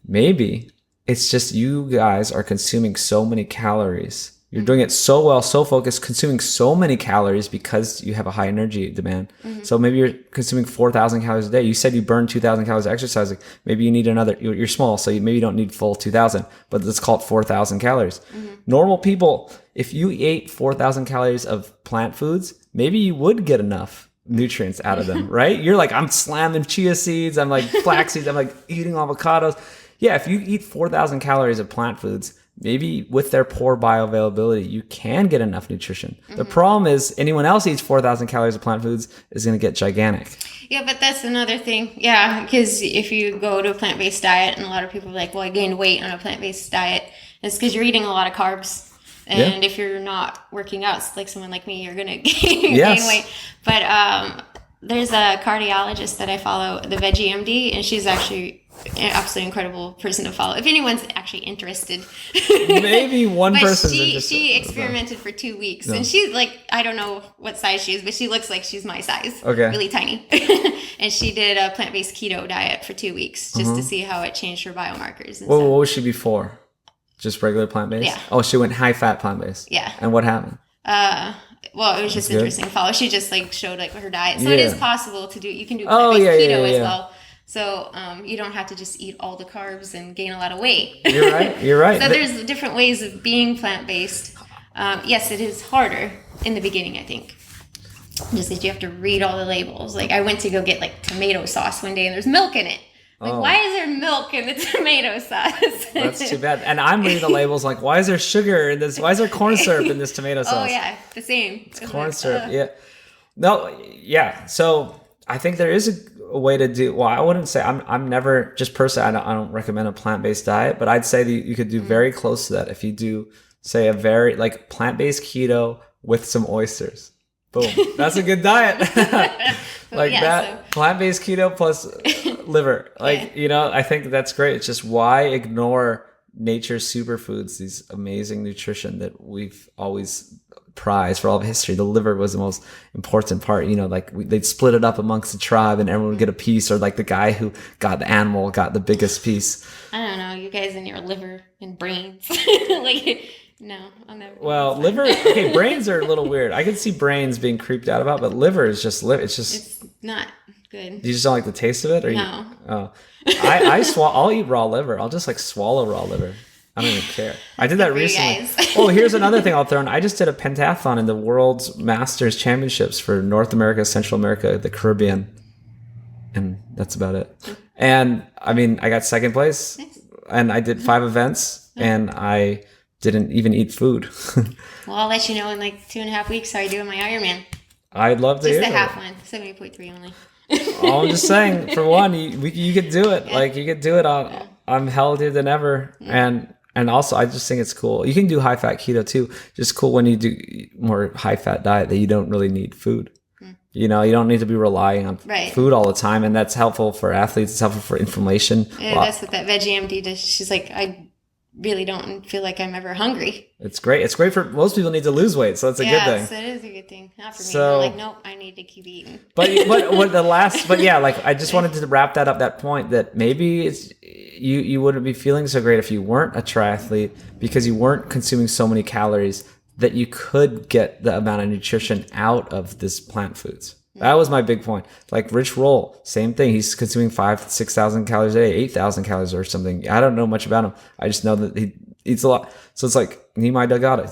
maybe it's just you guys are consuming so many calories. You're doing it so well, so focused, consuming so many calories because you have a high energy demand. So maybe you're consuming 4,000 calories a day. You said you burn 2,000 calories exercising. Maybe you need another. You're small, so maybe you don't need full 2,000, but let's call it 4,000 calories. Normal people, if you ate 4,000 calories of plant foods, maybe you would get enough nutrients out of them, right? You're like, I'm slamming chia seeds. I'm like flax seeds. I'm like eating avocados. Yeah, if you eat 4,000 calories of plant foods, maybe with their poor bioavailability, you can get enough nutrition. The problem is anyone else eats 4,000 calories of plant foods is going to get gigantic.
Yeah, but that's another thing. Yeah, because if you go to a plant-based diet, and a lot of people are like, well, I gained weight on a plant-based diet, it's because you're eating a lot of carbs. And if you're not working out, like someone like me, you're going to gain weight. But there's a cardiologist that I follow, the Veggie MD, and she's actually an absolutely incredible person to follow. If anyone's actually interested.
Maybe one person's interested.
She experimented for 2 weeks. And she's like, I don't know what size she is, but she looks like she's my size. Okay. Really tiny. And she did a plant-based keto diet for 2 weeks just to see how it changed her biomarkers. And
what was she before? Just regular plant-based?
Yeah.
Oh, she went high-fat plant-based?
Yeah.
And what happened?
Well, it was just interesting to follow. She just like showed like her diet. So it is possible to do. You can do plant-based keto as well. So you don't have to just eat all the carbs and gain a lot of weight.
You're right.
So there's different ways of being plant-based. Yes, it is harder in the beginning, I think. Just that you have to read all the labels. Like, I went to go get like tomato sauce one day and there's milk in it. Like, why is there milk in the tomato sauce?
That's too bad. And I'm reading the labels like, why is there sugar in this? Why is there corn syrup in this tomato sauce?
Oh, yeah. The same.
It's corn syrup. Yeah. No, yeah. So I think there is a way to do, well, I wouldn't say, I'm never, just personally, I don't recommend a plant-based diet, but I'd say that you could do very close to that. If you do, say, a very, like, plant-based keto with some oysters. Boom. That's a good diet. Plant-based keto plus liver. I think that's great. It's just, why ignore nature's superfoods, these amazing nutrition that we've always prize for all of history. The liver was the most important part. Like they'd split it up amongst the tribe, and everyone would get a piece, or like the guy who got the animal got the biggest piece.
I don't know, you guys and your liver and brains. Like, no, I'll never.
Well, liver. Okay, brains are a little weird. I can see brains being creeped out about, but liver is just liver.
It's not good.
You just don't like the taste of it, or
no?
I'll eat raw liver. I'll just like swallow raw liver. I don't even care. I did that recently. Oh, here's another thing I'll throw in. I just did a pentathlon in the World's Masters Championships for North America, Central America, the Caribbean. And that's about it. And I mean, I got second place, and I did 5 events, and I didn't even eat food.
Well, I'll let you know in like 2.5 weeks how I do in my Ironman.
I'd love to hear
Just the
that.
half one, 70.3 only.
I'm just saying, for one, you could do it. Yeah. Like, you could do it. I'm healthier than ever. Yeah. And also, I just think it's cool. You can do high-fat keto, too. Just cool when you do more high-fat diet that you don't really need food. You don't need to be relying on food all the time. And that's helpful for athletes. It's helpful for inflammation.
Yeah, that's what that veggie MD does. She's like, I really don't feel like I'm ever hungry.
It's great. It's great for most people need to lose weight. So that's a good thing.
Yes, it is a good thing. Not for me. I'm like, nope, I need to keep eating.
But I just wanted to wrap that point that maybe you wouldn't be feeling so great if you weren't a triathlete, because you weren't consuming so many calories, that you could get the amount of nutrition out of this plant foods. That was my big point. Like Rich Roll, same thing. He's consuming 5,000 to 6,000 calories a day, 8,000 calories or something. I don't know much about him. I just know that he eats a lot. So it's like Nimai Delgado.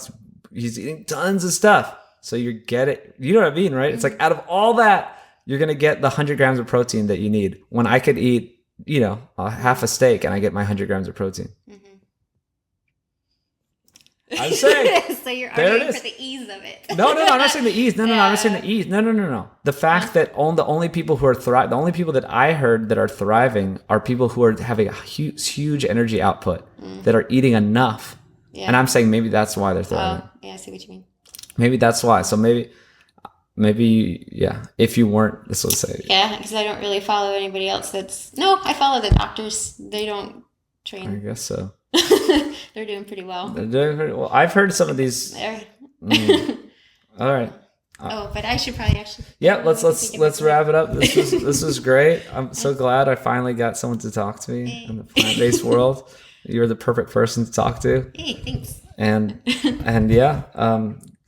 He's eating tons of stuff. So you get it. You know what I mean, right? It's like out of all that, you're going to get the 100 grams of protein that you need, when I could eat, half a steak and I get my 100 grams of protein. Mm-hmm. I'm saying.
So you're arguing for the ease of it.
No, I'm not saying the ease. No, I'm not saying the ease. No. The fact that the only people who are the only people that I heard that are thriving are people who are having a huge energy output, that are eating enough. Yeah. And I'm saying maybe that's why they're thriving.
Oh, yeah, I see what you mean.
Maybe that's why. So maybe, if you weren't, this will say.
Yeah, because I don't really follow anybody else I follow the doctors. They don't train.
I guess so.
They're doing pretty well.
They're doing pretty well. I've heard some of these. All right.
But I should probably actually.
Yeah, let's wrap it up. This was great. I'm so glad I finally got someone to talk to me in the plant-based world. You're the perfect person to talk to.
Hey, thanks.
And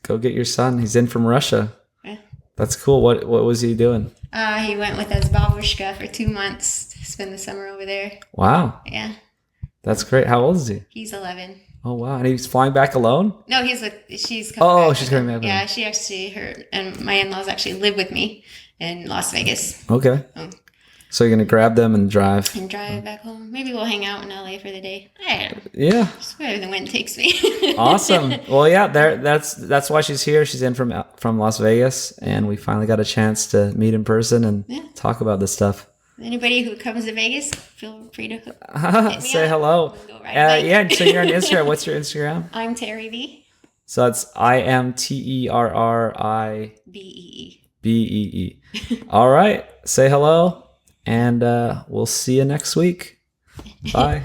go get your son. He's in from Russia. Yeah. That's cool. What was he doing?
He went with his babushka for 2 months to spend the summer over there.
Wow.
Yeah.
That's great. How old is he?
He's 11.
Oh, wow. And he's flying back alone?
No, she's coming back.
She's coming back.
Yeah, she actually, and my in-laws actually live with me in Las Vegas.
Okay. So you're going to grab them and drive?
And drive back home. Maybe we'll hang out in LA for the day. I don't know.
Yeah.
Just wherever the wind takes me.
Awesome. Well, yeah, that's why she's here. She's in from Las Vegas, and we finally got a chance to meet in person and talk about this stuff.
Anybody who comes to Vegas, feel free to hit me
say
up.
hello. Yeah, so you're on Instagram. What's your Instagram?
I'm Terri B.
So it's IMTERRI BEE. All right. Say hello, and we'll see you next week. Bye.